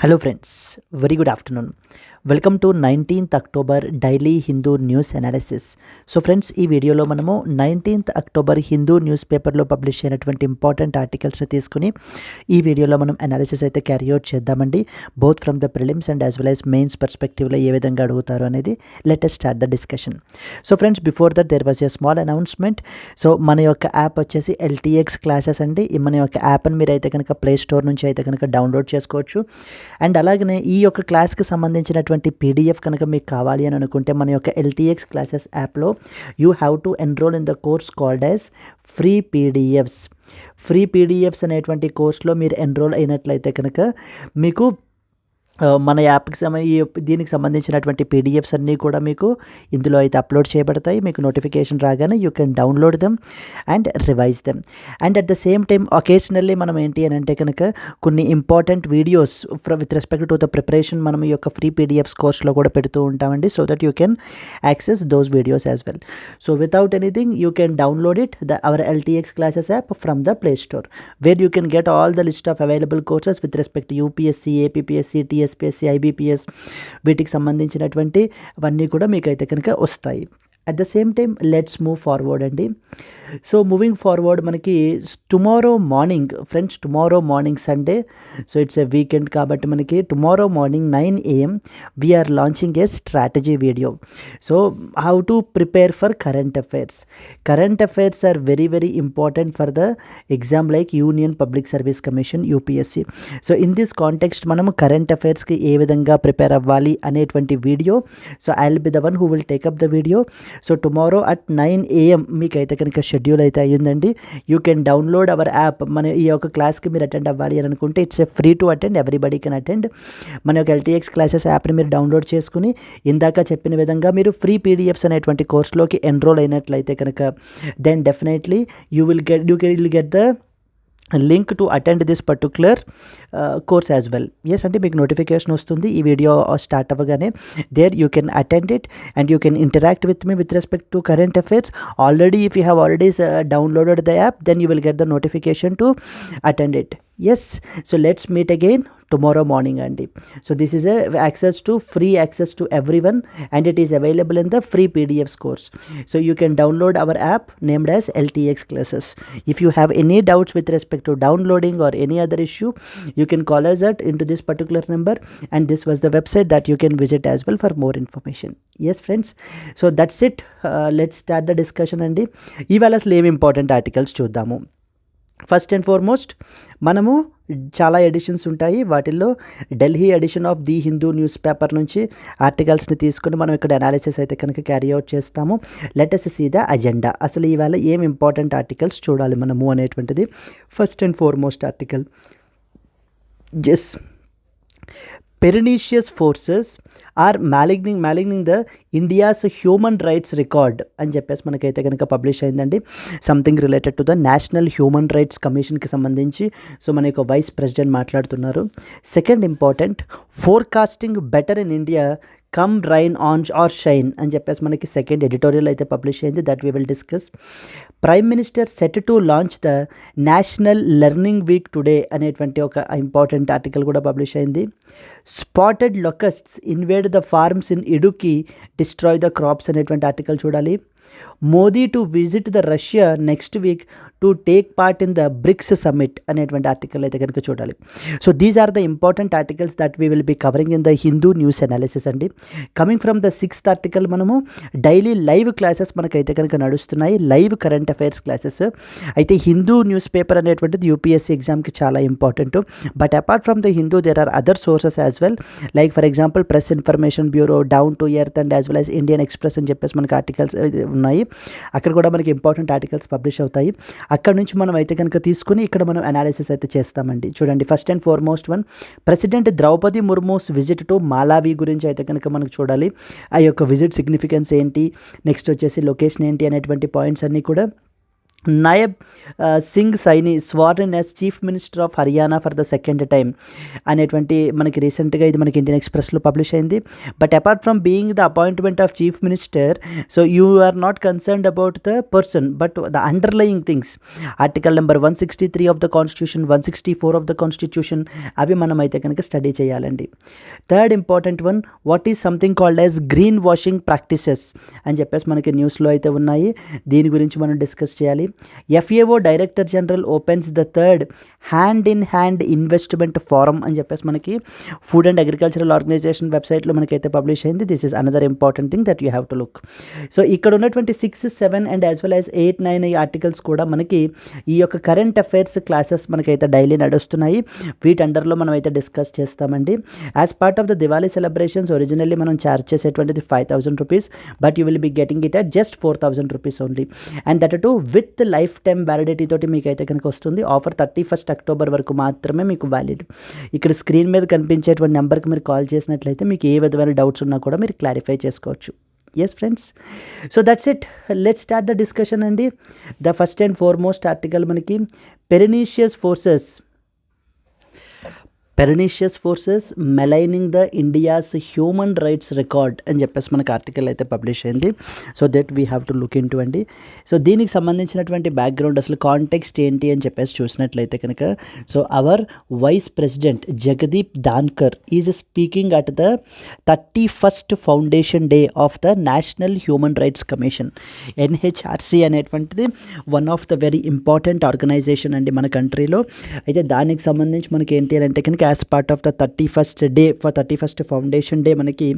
Hello friends, very good afternoon. Welcome to 19th October Daily Hindu News Analysis. So friends, ఈ వీడియోలో మనము 19th October Hindu news పేపర్లో publish అయినటువంటి important articles తీసుకుని ఈ వీడియోలో మనం అనాలిసిస్ అయితే క్యారీ అవుట్ చేద్దామండి. Both from the prelims and as well as mains పర్స్పెక్టివ్లో ఏ విధంగా అడుగుతారు అనేది let us start the discussion. So friends, before that there was a small announcement. So మన యొక్క యాప్ వచ్చేసి LTX క్లాసెస్ అండి. మన యొక్క యాప్ని మీరు అయితే కనుక ప్లే స్టోర్ నుంచి అయితే కనుక డౌన్లోడ్ చేసుకోవచ్చు. అండ్ అలాగనే ఈ యొక్క క్లాస్కి సంబంధించినటువంటి PDF కనుక మీకు కావాలి అని అనుకుంటే మన యొక్క LTX క్లాసెస్ యాప్లో you have to enrol in the course called as free PDFs అనేటువంటి కోర్స్లో మీరు ఎన్రోల్ అయినట్లయితే కనుక మీకు మన యాప్కి దీనికి సంబంధించినటువంటి PDFs అన్నీ కూడా మీకు ఇందులో అయితే అప్లోడ్ చేయబడతాయి. మీకు నోటిఫికేషన్ రాగానే you can download them and revise them. And at the same time occasionally మనం ఏంటి అని అంటే కనుక కొన్ని important videos with respect to the preparation మనం ఈ యొక్క ఫ్రీ PDFs కోర్స్లో కూడా పెడుతూ ఉంటామండి, so that you can access those videos as well. So without anything you can download it our LTX classes app from the play store, wear you can get all the list of available courses with respect UPSC, APPSC, TSPSC, IBPS వీటికి సంబంధించినటువంటి అవన్నీ కూడా మీకు అయితే కనుక వస్తాయి. At the same time let's move forward అండి. So moving forward మనకి tomorrow morning friends, tomorrow morning Sunday, so it's a weekend కాబట్టి మనకి tomorrow morning 9 AM we are launching a strategy video. So how to prepare for current affairs are very very important for the exam like union public service commission UPSC. So in this context మనము current అఫైర్స్కి ఏ విధంగా prepare అవ్వాలి అనేటువంటి video, so I will be the one who will take up the video. So tomorrow at 9 AM మీకు అయితే కనుక schedule అయితే అయ్యిందండి. You can download hour app. మన ఈ యొక్క క్లాస్కి మీరు అటెండ్ అవ్వాలి అని అనుకుంటే it's a free to attend, everybody can attend. మన యొక్క LTX క్లాసెస్ యాప్ని మీరు డౌన్లోడ్ చేసుకుని ఇందాక చెప్పిన విధంగా మీరు ఫ్రీ PDFs అనేటువంటి కోర్స్లోకి ఎన్రోల్ అయినట్లయితే కనుక then definitely you will get the link to attend this particular course as well. Yes అంటే మీకు నోటిఫికేషన్ వస్తుంది ఈ వీడియో స్టార్ట్ అవ్వగానే. There you can attend it and you can interact with me with respect to current affairs. Already if you have already downloaded the app then you will get the notification to attend it. Yes, so let's meet again tomorrow morning అండి. So this is a free access to everyone and it is available in the free PDFs course. So you can download our app named as LTX classes. If you have any doubts with respect to downloading or any other issue, you can call us into this particular number, and this was the website that you can visit as well for more information. Yes friends, so that's it. Let's start the discussion అండి. ఇవాళ అసలు ఏమి important articles చూద్దాము. First and foremost మనము చాలా editions ఉంటాయి, వాటిల్లో Delhi edition of the Hindu newspaper నుంచి ఆర్టికల్స్ని తీసుకుని మనం ఇక్కడ అనాలిసిస్ అయితే కనుక క్యారీ అవుట్ చేస్తాము. Let us see the agenda. అసలు ఇవాళ ఏం ఇంపార్టెంట్ ఆర్టికల్స్ చూడాలి మనము అనేటువంటిది. First and foremost article, just pernicious forces are maligning the India's human rights record అని చెప్పేసి మనకైతే కనుక పబ్లిష్ అయిందండి. Something related to the national human rights కమిషన్కి సంబంధించి సో మన యొక్క వైస్ ప్రెసిడెంట్ మాట్లాడుతున్నారు. Second important, forecasting better in India come rain on or shine అని చెప్పేసి మనకి సెకండ్ ఎడిటోరియల్ అయితే పబ్లిష్ అయింది, that we will discuss. Prime minister set to launch the national learning week today అనేటువంటి ఒక ఇంపార్టెంట్ ఆర్టికల్ కూడా publish అయింది. Spotted locusts invade the farms in Idukki destroy the crops అనేటువంటి ఆర్టికల్ చూడాలి. Modi to visit the Russia next week to take part in the BRICS summit అనేటువంటి ఆర్టికల్ అయితే కనుక చూడాలి. So these are the important articles that we will be covering in the Hindu news analysis అండి. Coming from the 6th article, మనము daily live classes మనకైతే కనుక నడుస్తున్నాయి, లైవ్ కరెంట్ అఫైర్స్ క్లాసెస్. అయితే హిందూ న్యూస్ పేపర్ అనేటువంటిది UPSC ఎగ్జామ్కి చాలా important. But apart from the Hindu there are other sources as well, like for example press information bureau, down to earth and as well as Indian express అని చెప్పేసి మనకి articles ఉన్నాయి. అక్కడ కూడా మనకి ఇంపార్టెంట్ ఆర్టికల్స్ పబ్లిష్ అవుతాయి. అక్కడ నుంచి మనం అయితే కనుక తీసుకుని ఇక్కడ మనం అనాలిసిస్ అయితే చేస్తామండి. చూడండి, first and foremost one, president Draupadi Murmu's visit to Malawi గురించి అయితే కనుక మనకు చూడాలి. ఆ యొక్క విజిట్ సిగ్నిఫికెన్స్ ఏంటి, నెక్స్ట్ వచ్చేసి లొకేషన్ ఏంటి అనేటువంటి పాయింట్స్ అన్నీ కూడా Nayab Singh Saini sworn as chief minister of Haryana for the second time అనేటువంటి మనకి రీసెంట్గా ఇది మనకి ఇండియన్ ఎక్స్ప్రెస్లో పబ్లిష్ అయింది. But apart from being the appointment of chief minister, so you are not concerned about the person but the underlying things. Article number 163 of the constitution, 164 of the constitution, అవి మనం అయితే కనుక study చేయాలండి. Third important one, what is something called as green washing practices అని చెప్పేసి మనకి న్యూస్లో అయితే ఉన్నాయి. దీని గురించి మనం డిస్కస్ చేయాలి. FAO director general opens the third hand in hand investment forum అని చెప్పేసి మనకి ఫుడ్ అండ్ అగ్రికల్చరల్ ఆర్గనైజేషన్ వెబ్సైట్లో మనకైతే పబ్లిష్ అయింది. This is another important thing that you have to look. So ఇక్కడ ఉన్నటువంటి 6, 7 అండ్ యాజ్ వెల్ యాజ్ 8, 9 ఈ articles కూడా మనకి ఈ యొక్క కరెంట్ అఫైర్స్ క్లాసెస్ మనకైతే డైలీ నడుస్తున్నాయి. వీటి అండర్లో మనం అయితే డిస్కస్ చేస్తామండి. As part of the Diwali celebrations originally మనం చార్జ్ చేసేటువంటిది 5,000 rupees, but you will be getting it at just 4,000 rupees only. And that too with lifetime validity తోటి మీకు అయితే కనుక వస్తుంది. ఆఫర్ 31st అక్టోబర్ వరకు మాత్రమే మీకు వ్యాలిడ్. ఇక్కడ స్క్రీన్ మీద కనిపించేటువంటి నెంబర్కి మీరు కాల్ చేసినట్లయితే మీకు ఏ విధమైన డౌట్స్ ఉన్నా కూడా మీరు క్లారిఫై చేసుకోవచ్చు. Yes friends, so that's it. Let's start the discussion అండి. The first and foremost article మనకి pernicious forces maligning the India's human rights record అని చెప్పేసి మనకు ఆర్టికల్ అయితే పబ్లిష్ అయింది. So that we have to look into అండి. So దీనికి సంబంధించినటువంటి బ్యాక్గ్రౌండ్ అసలు కాంటెక్స్ట్ ఏంటి అని చెప్పేసి చూసినట్లయితే కనుక, so our vice president Jagdeep Dhankhar is speaking at the 31st foundation day of the national human rights commission. NHRC అనేటువంటిది one of the very important organisation అండి మన కంట్రీలో. అయితే దానికి సంబంధించి మనకి ఏంటి అంటే కనుక as part of the 31st foundation day మనకి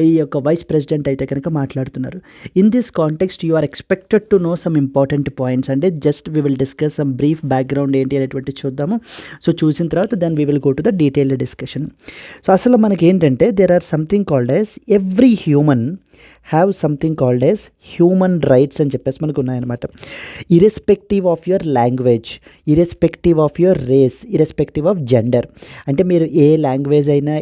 ఈ యొక్క వైస్ ప్రెసిడెంట్ అయితే కనుక మాట్లాడుతున్నారు. In this context you are expected to know some important points అంటే just we will discuss some brief background ఏంటి అనేటువంటి చూద్దాము. సో చూసిన తర్వాత then we will go to the detailed discussion. So అసలు మనకి ఏంటంటే there are something called as every human have something called as human rights అని చెప్పేసి మనకు ఉన్నాయన్నమాట. Irrespective of your language, irrespective of your race, irrespective of gender. అంటే మీరు ఏ language అయినా,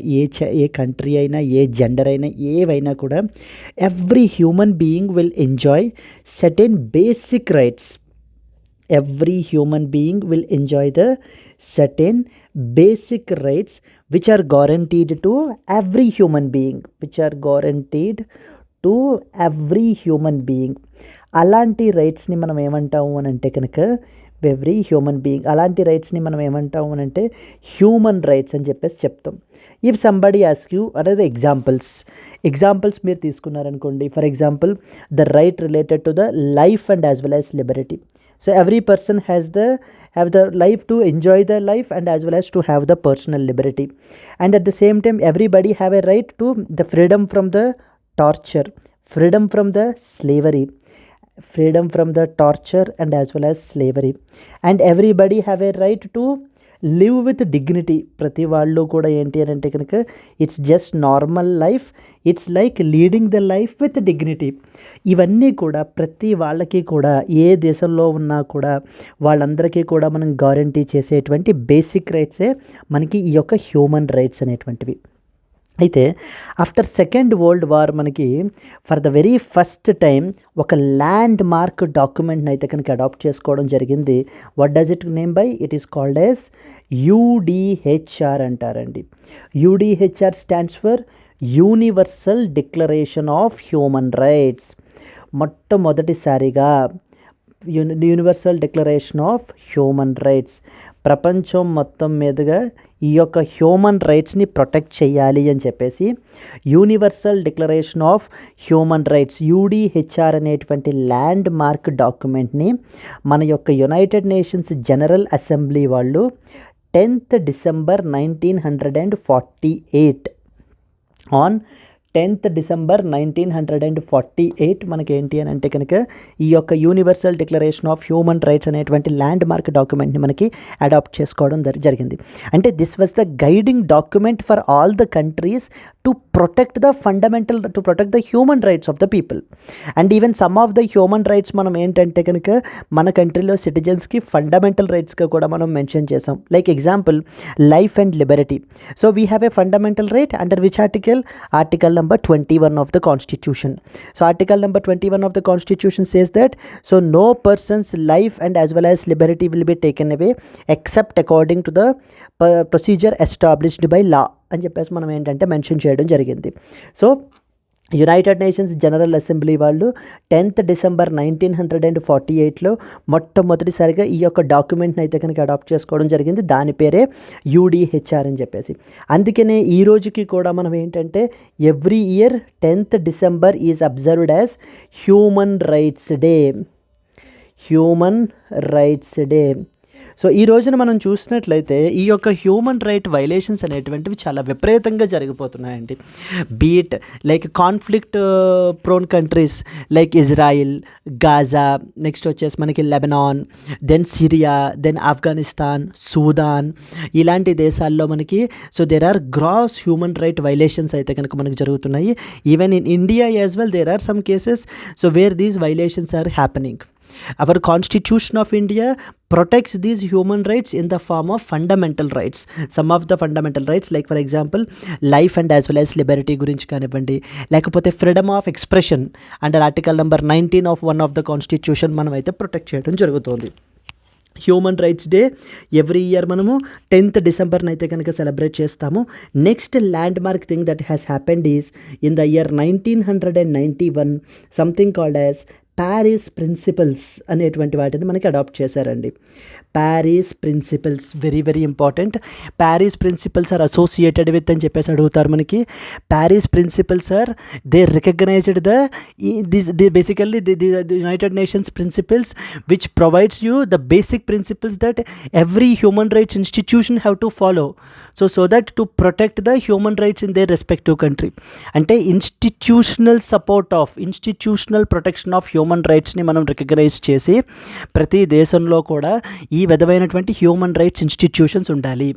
ఏ కంట్రీ అయినా, ఏ జెండర్ అయినా, ఏవైనా కూడా every human being will enjoy certain basic rights. Every human being will enjoy the certain basic rights which are guaranteed to every human being, అలాంటి రైట్స్ని మనం ఏమంటాము అని అంటే కనుక ఎవ్రీ హ్యూమన్ బీయింగ్, అలాంటి రైట్స్ని మనం ఏమంటాము అని అంటే హ్యూమన్ రైట్స్ అని చెప్పేసి చెప్తాం. ఇఫ్ సంబడి ఆస్క్ యూ అనేది ఎగ్జాంపుల్స్ మీరు తీసుకున్నారనుకోండి. For example the right related to the life and as well as liberty. So every person have the life to enjoy the life and as well as to have the personal liberty. And at the same time everybody have a right to the freedom from the torture, freedom from the slavery, and as well as slavery. And everybody have a right to live with dignity. ప్రతి వాళ్ళు కూడా ఏంటి అని అంటే కనుక it's just normal life, it's like leading the life with dignity. ఇవన్నీ కూడా ప్రతి వాళ్ళకి కూడా ఏ దేశంలో ఉన్నా కూడా వాళ్ళందరికీ కూడా మనం గ్యారంటీ చేసేటువంటి బేసిక్ రైట్సే మనకి ఈ యొక్క హ్యూమన్ రైట్స్ అనేటువంటివి. అయితే ఆఫ్టర్ సెకండ్ వరల్డ్ వార్ మనకి for the very first time ఒక ల్యాండ్ మార్క్ డాక్యుమెంట్ని అయితే కనుక అడాప్ట్ చేసుకోవడం జరిగింది. What does it name by? It is called as UDHR అంటారండి. UDHR stands for universal declaration of human rights. మొట్టమొదటిసారిగా universal declaration of human rights ప్రపంచం మొత్తం మీదుగా ఈ యొక్క హ్యూమన్ రైట్స్ని ప్రొటెక్ట్ చేయాలి అని చెప్పేసి universal declaration of human rights UDHR అనేటువంటి ల్యాండ్ మార్క్ డాక్యుమెంట్ని మన యొక్క యునైటెడ్ నేషన్స్ జనరల్ అసెంబ్లీ వాళ్ళు 10th December 1948 on 10th December 1948 మనకి ఏంటి అని అంటే కనుక ఈ యొక్క universal declaration of human rights అనేటువంటి ల్యాండ్ మార్క్ డాక్యుమెంట్ని మనకి అడాప్ట్ చేసుకోవడం జరిగింది. అంటే this was the guiding document for all the countries to protect the human rights of the people. And even some of the human rights మనం ఏంటంటే కనుక మన కంట్రీలో సిటిజన్స్కి ఫండమెంటల్ రైట్స్గా కూడా మనం మెన్షన్ చేసాం. Like example life and Liberty. So we have a fundamental right under which article number 21 of the Constitution. So Article number 21 of the Constitution says that, so no person's life and as well as liberty will be taken away except according to the procedure established by law అని చెప్పేసి మనం ఏంటంటే mention చేయడం జరిగింది. So United nations general assembly వాళ్ళు 10th December 1948లో మొట్టమొదటిసారిగా ఈ యొక్క డాక్యుమెంట్ని అయితే కనుక అడాప్ట్ చేసుకోవడం జరిగింది. దాని పేరే UDHR అని చెప్పేసి. అందుకనే ఈ రోజుకి కూడా మనం ఏంటంటే every year 10th December is observed as human rights day. So ఈ రోజున మనం చూసినట్లయితే ఈ యొక్క హ్యూమన్ రైట్ వైలేషన్స్ అనేటువంటివి చాలా విపరీతంగా జరిగిపోతున్నాయండి. Be it like conflict prone countries like Israel, Gaza, next వచ్చేసి మనకి Lebanon, then Syria, then Afghanistan, Sudan, ఇలాంటి దేశాల్లో మనకి so there are gross human right violations అయితే కనుక మనకు జరుగుతున్నాయి. Even in India as well there are some cases so where these violations are happening. Our Constitution of India protects these human rights in the form of fundamental rights. Some of the fundamental rights like for example life and as well as liberty గురించి కానివ్వండి, లేకపోతే freedom of expression under article number 19 of one of the Constitution మనం అయితే protect చేయడం జరుగుతుంది. Human rights day every year మనము 10th December అయితే కనుక సెలబ్రేట్ చేస్తాము. Next landmark thing that has happened is in the year 1991 something called as Paris principles అనేటువంటి వాటిని మనకి అడాప్ట్ చేశారండి. Paris principles very very important. Paris principles are associated with అని చెప్పేసి అడుగుతారు మనకి. Paris principles are they recognised the basically the United Nations principles which provides you the basic principles that every human rights institution have to follow so that to protect the human rights in their respective country. అంటే institutional support of institutional protection of human రైట్స్ని మనం recognise చేసి ప్రతి దేశంలో కూడా ఈ విధమైనటువంటి human rights institutions ఉండాలి.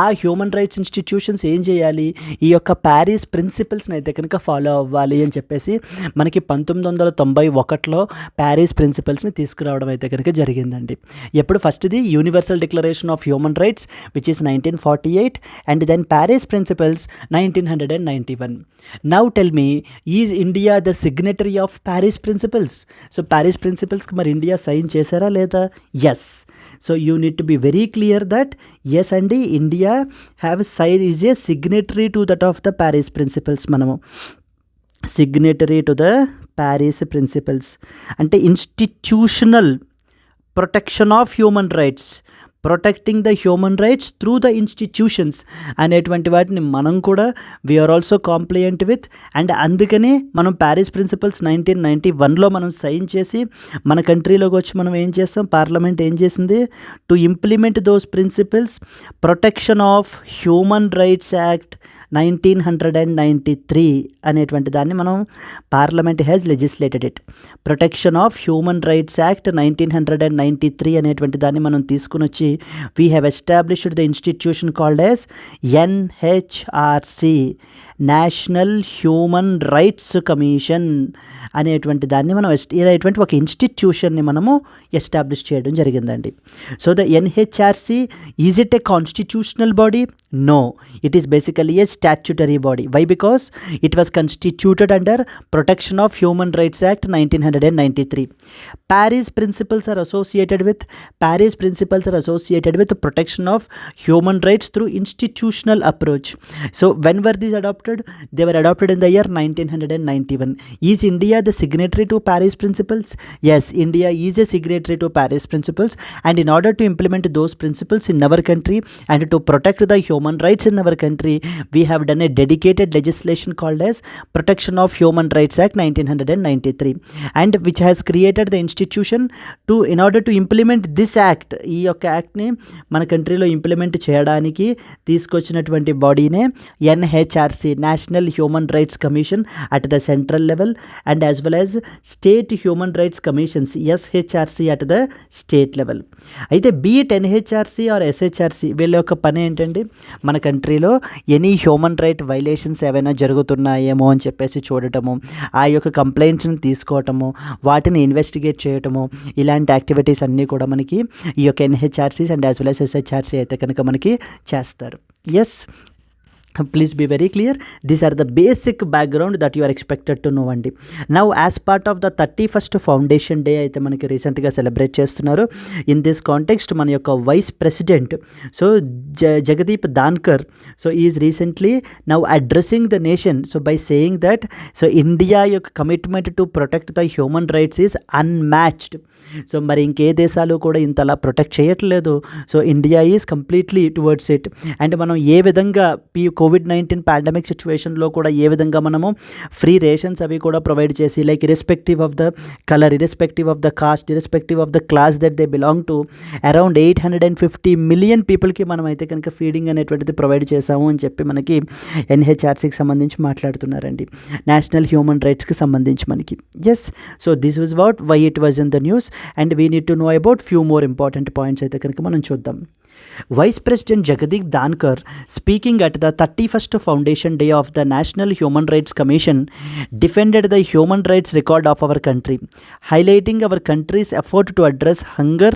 ఆ హ్యూమన్ రైట్స్ ఇన్స్టిట్యూషన్స్ ఏం చేయాలి, ఈ యొక్క ప్యారిస్ ప్రిన్సిపల్స్ని అయితే కనుక ఫాలో అవ్వాలి అని చెప్పేసి మనకి 1991లో ప్యారిస్ ప్రిన్సిపల్స్ని తీసుకురావడం అయితే కనుక జరిగిందండి. ఎప్పుడు ఫస్ట్ది universal declaration of human rights which is 1948 and then Paris principles 1991. Now tell me, is India the signatory of Paris principles? So Paris ప్రిన్సిపల్స్కి మరి ఇండియా సైన్ చేశారా లేదా? Yes. So you need to be very clear that yes అండి, India have sign is a signatory to that of the Paris principles. మనము signatory to the Paris principles అంటే institutional protection of human rights, protecting the human rights through the institutions అనేటువంటి వాటిని మనం కూడా we are also compliant with. And అందుకనే మనం Paris principles 1991లో మనం sign చేసి మన కంట్రీలోకి వచ్చి మనం ఏం చేస్తాం, పార్లమెంట్ ఏం చేసింది, to implement those principles protection of human rights act 1993 అనేటువంటి దాన్ని మనం parliament has legislated it. Protection of human rights act 1993 అనేటువంటి దాన్ని మనం తీసుకుని వచ్చి we have established the institution called as NHRC, national human rights commission అనేటువంటి దాన్ని మనం ఇటువంటి ఒక ఇన్స్టిట్యూషన్ని మనము ఎస్టాబ్లిష్ చేయడం జరిగిందండి. So the NHRC, is it A constitutional body? No, it is basically a statutory body. Why? Because it was constituted under Protection of Human Rights Act 1993. Paris principles are associated with protection of human rights through institutional approach. So when were these adopted? They were adopted in the year 1991. Is India the signatory to Paris principles? Yes, India is a signatory to Paris principles, and in order to implement those principles in our country and to protect the human rights in our country, we have done a dedicated legislation called as Protection of Human Rights Act 1993, and which has created the institution to, in order to implement this act, ఈ యొక్క యాక్ట్ని మన కంట్రీలో implement చేయడానికి తీసుకొచ్చినటువంటి బాడీనే NHRC, national human rights commission at the central level and as well as state human rights commissions SHRC at the state level. అయితే be it NHRC or SHRC వీళ్ళ యొక్క పని ఏంటండి, మన కంట్రీలో ఎనీ హ్యూమన్ రైట్ వైలేషన్స్ ఏవైనా జరుగుతున్నాయేమో అని చెప్పేసి చూడటము, ఆ యొక్క కంప్లైంట్స్ని తీసుకోవటము, వాటిని ఇన్వెస్టిగేట్ చేయటము, ఇలాంటి యాక్టివిటీస్ అన్నీ కూడా మనకి ఈ యొక్క NHRCs and as well as SHRC అయితే కనుక మనకి చేస్తారు. Yes, Please be very clear. These are the basic background that you are expected to know అండి. Now as part of the 31st foundation day అయితే మనకి రీసెంట్గా సెలబ్రేట్ చేస్తున్నారు. In this context మన యొక్క vice president so Jagdeep Dhankhar so is recently now addressing the nation so by saying that so India యొక్క commitment to protect the human rights is unmatched. So మరి ఇంకే దేశాలు కూడా ఇంతలా ప్రొటెక్ట్ చేయట్లేదు. So India is completely towards it. And మనం ఏ విధంగా కోవిడ్-19 పాండమిక్ సిచ్యువేషన్లో కూడా ఏ విధంగా మనము ఫ్రీ రేషన్స్ అవి కూడా ప్రొవైడ్ చేసి like irrespective of the colour, irrespective of the cost, irrespective of the class that they belong to around 850 million పీపుల్కి మనం అయితే కనుక ఫీడింగ్ అనేటువంటిది ప్రొవైడ్ చేసాము అని చెప్పి మనకి ఎన్హెచ్ఆర్సీకి సంబంధించి మాట్లాడుతున్నారండి, నేషనల్ హ్యూమన్ రైట్స్కి సంబంధించి మనకి. Yes, so this was what why it was in the news and we need to know about few more important points అయితే కనుక మనం చూద్దాం. Vice President Jagdeep Dhankar, speaking at the 31st Foundation Day of the National Human Rights Commission, defended the human rights record of our country, highlighting our country's effort to address hunger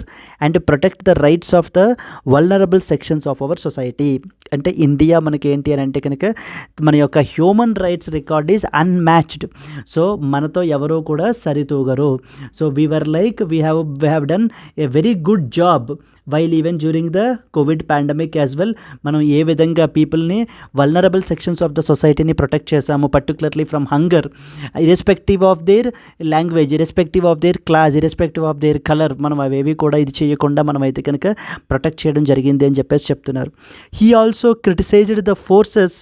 and protect the rights of the vulnerable sections of our society. అంటే India మనకి ఏంటి అని అంటే కనుక మన యొక్క human rights record is unmatched. So మనతో ఎవరో కూడా సరితూగరు. So we have done a very good job while even during the covid pandemic as well. మనం ఏ విధంగా పీపుల్ని వల్నరబుల్ సెక్షన్స్ ఆఫ్ ద సొసైటీని ప్రొటెక్ట్ చేసాము, particularly from hunger, irrespective of their language, irrespective of their class, irrespective of their colour, మనం అవేవి కూడా ఇది చేయకుండా మనం అయితే కనుక ప్రొటెక్ట్ చేయడం జరిగింది అని చెప్పేసి చెప్తున్నారు. He also criticised the forces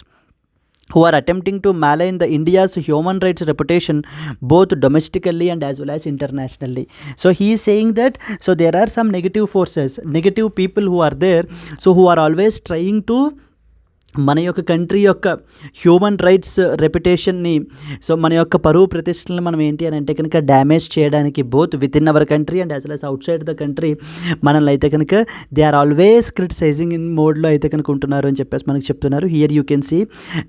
who are attempting to malign the India's human rights reputation both domestically and as well as internationally. So he is saying that so there are some negative forces, negative people who are there, so who are always trying to మన యొక్క country యొక్క human rights రెప్యుటేషన్ని so మన యొక్క పరువు ప్రతిష్టలను మనం ఏంటి అని అంటే కనుక డ్యామేజ్ చేయడానికి both with in our country and as well as outside the country మనల్ని అయితే కనుక they are always criticizing in మోడ్లో అయితే కనుక ఉంటున్నారు అని చెప్పేసి మనకు చెప్తున్నారు. Here you can see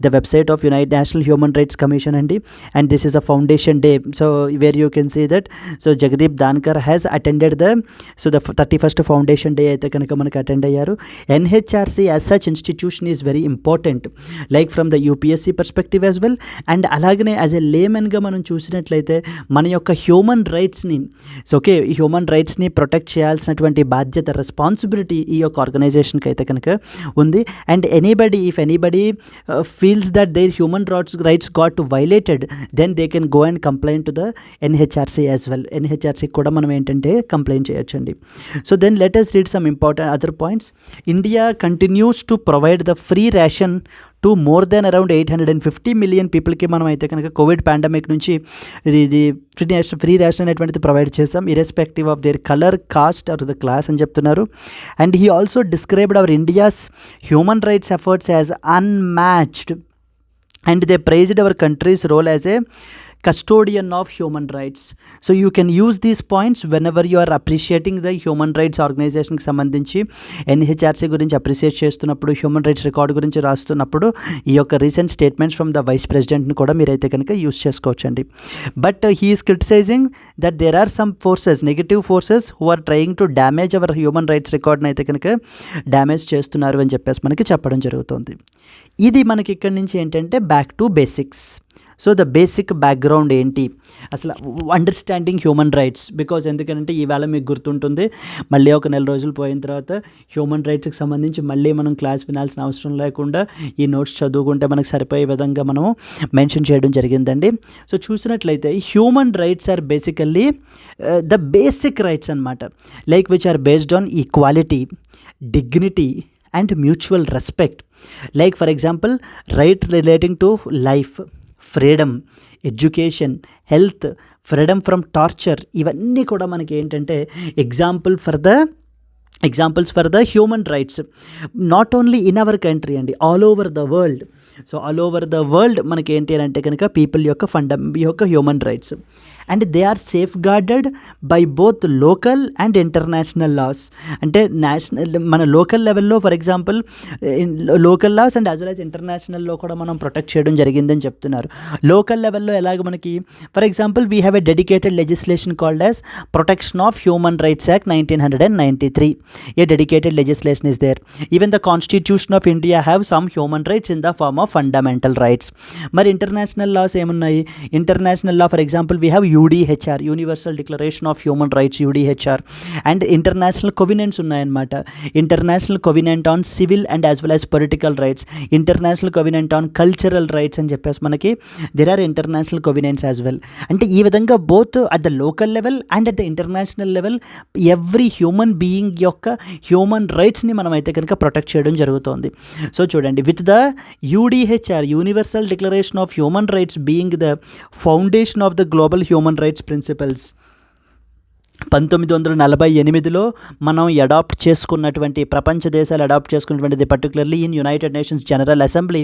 the website of United National human rights Commission అండి, and this is a foundation day. So where you can see that so Jagdeep Dhankhar has attended the 31st foundation day అయితే కనుక మనకు attend అయ్యారు. NHRC as such institution is very important like from the UPSC perspective as well. And అలాగనే as a లేమెన్గా మనం చూసినట్లయితే మన యొక్క హ్యూమన్ రైట్స్ని హ్యూమన్ రైట్స్ని ప్రొటెక్ట్ చేయాల్సినటువంటి బాధ్యత, రెస్పాన్సిబిలిటీ ఈ యొక్క ఆర్గనైజేషన్కి అయితే కనుక ఉంది. And if anybody feels that their human rights got violated then they can go and complaint to the NHRC as well. ఎన్హెచ్ఆర్సీకి కూడా మనం ఏంటంటే కంప్లైంట్ చేయొచ్చండి. So then let us read some important other points. India continues to provide the free ration to more than around 850 million పీపుల్కి మనం అయితే కనుక Covid pandemic నుంచి ఇది ఫ్రీ రేషన్ అనేటువంటిది ప్రొవైడ్ చేసాం, irrespective of their colour, caste or the class అని చెప్తున్నారు. And he also described our India's human rights efforts as unmatched and they prized our country's role as a custodian of human rights. So you can use these points whenever you are appreciating the human rights organization కి సంబంధించి NHRC గురించి appreciate చేస్తున్నప్పుడు, human rights record గురించి రాస్తున్నప్పుడు ఈ యొక్క recent statements from the vice ప్రెసిడెంట్ని కూడా మీరైతే కనుక యూస్ చేసుకోవచ్చండి. But he is criticizing that there are some forces, negative forces who are trying to damage our human rights రికార్డ్ని అయితే కనుక డ్యామేజ్ చేస్తున్నారు అని చెప్పేసి మనకి చెప్పడం జరుగుతుంది. ఇది మనకి ఇక్కడి నుంచి ఏంటంటే back to basics. So the basic background ఏంటి అసలు అండర్స్టాండింగ్ హ్యూమన్ రైట్స్, బికాజ్ ఎందుకంటే ఈవేళ మీకు గుర్తుంటుంది మళ్ళీ ఒక నెల రోజులు పోయిన తర్వాత హ్యూమన్ రైట్స్కి సంబంధించి మళ్ళీ మనం క్లాస్ వినాల్సిన అవసరం లేకుండా ఈ నోట్స్ చదువుకుంటే మనకు సరిపోయే విధంగా మనము మెన్షన్ చేయడం జరిగిందండి. సో చూసినట్లయితే human rights are basically the basic rights అనమాట, like which are based on equality, dignity and mutual respect. Like for example, right relating to life, freedom, education, health, freedom from torture, ఇవన్నీ కూడా మనకి ఏంటంటే examples for the human rights not only in our country అండి, all over the world. So all over the world మనకి ఏంటి అని అంటే కనుక పీపుల్ యొక్క human rights. And they are safeguarded by both local and international laws. అంటే మన local లెవెల్లో for example local laws and as well as ఇంటర్నేషనల్లో కూడా మనం ప్రొటెక్ట్ చేయడం జరిగిందని చెప్తున్నారు. లోకల్ లెవెల్లో ఎలాగ మనకి for example we have a dedicated legislation called as protection of human rights act 1993. A dedicated legislation is there. Even the constitution of India have some human rights in the form of fundamental rights. మరి international laws ఏమున్నాయి? International law for example we have UDHR, universal declaration of human rights, UDHR. And international covenants ఉన్నాయన్నమాట. International covenant on civil and as well as political rights, international covenant on cultural rights అని చెప్పేసి మనకి there are international covenants as well. అంటే ఈ విధంగా both at the local level and at the international level every human being యొక్క human రైట్స్ని మనం అయితే కనుక ప్రొటెక్ట్ చేయడం జరుగుతుంది. సో చూడండి, with the UDHR, universal declaration of human rights being the foundation of the global human rights principles, 1948లో మనం అడాప్ట్ చేసుకున్నటువంటి, ప్రపంచ దేశాలు అడాప్ట్ చేసుకున్నటువంటిది, particularly in United nations general assembly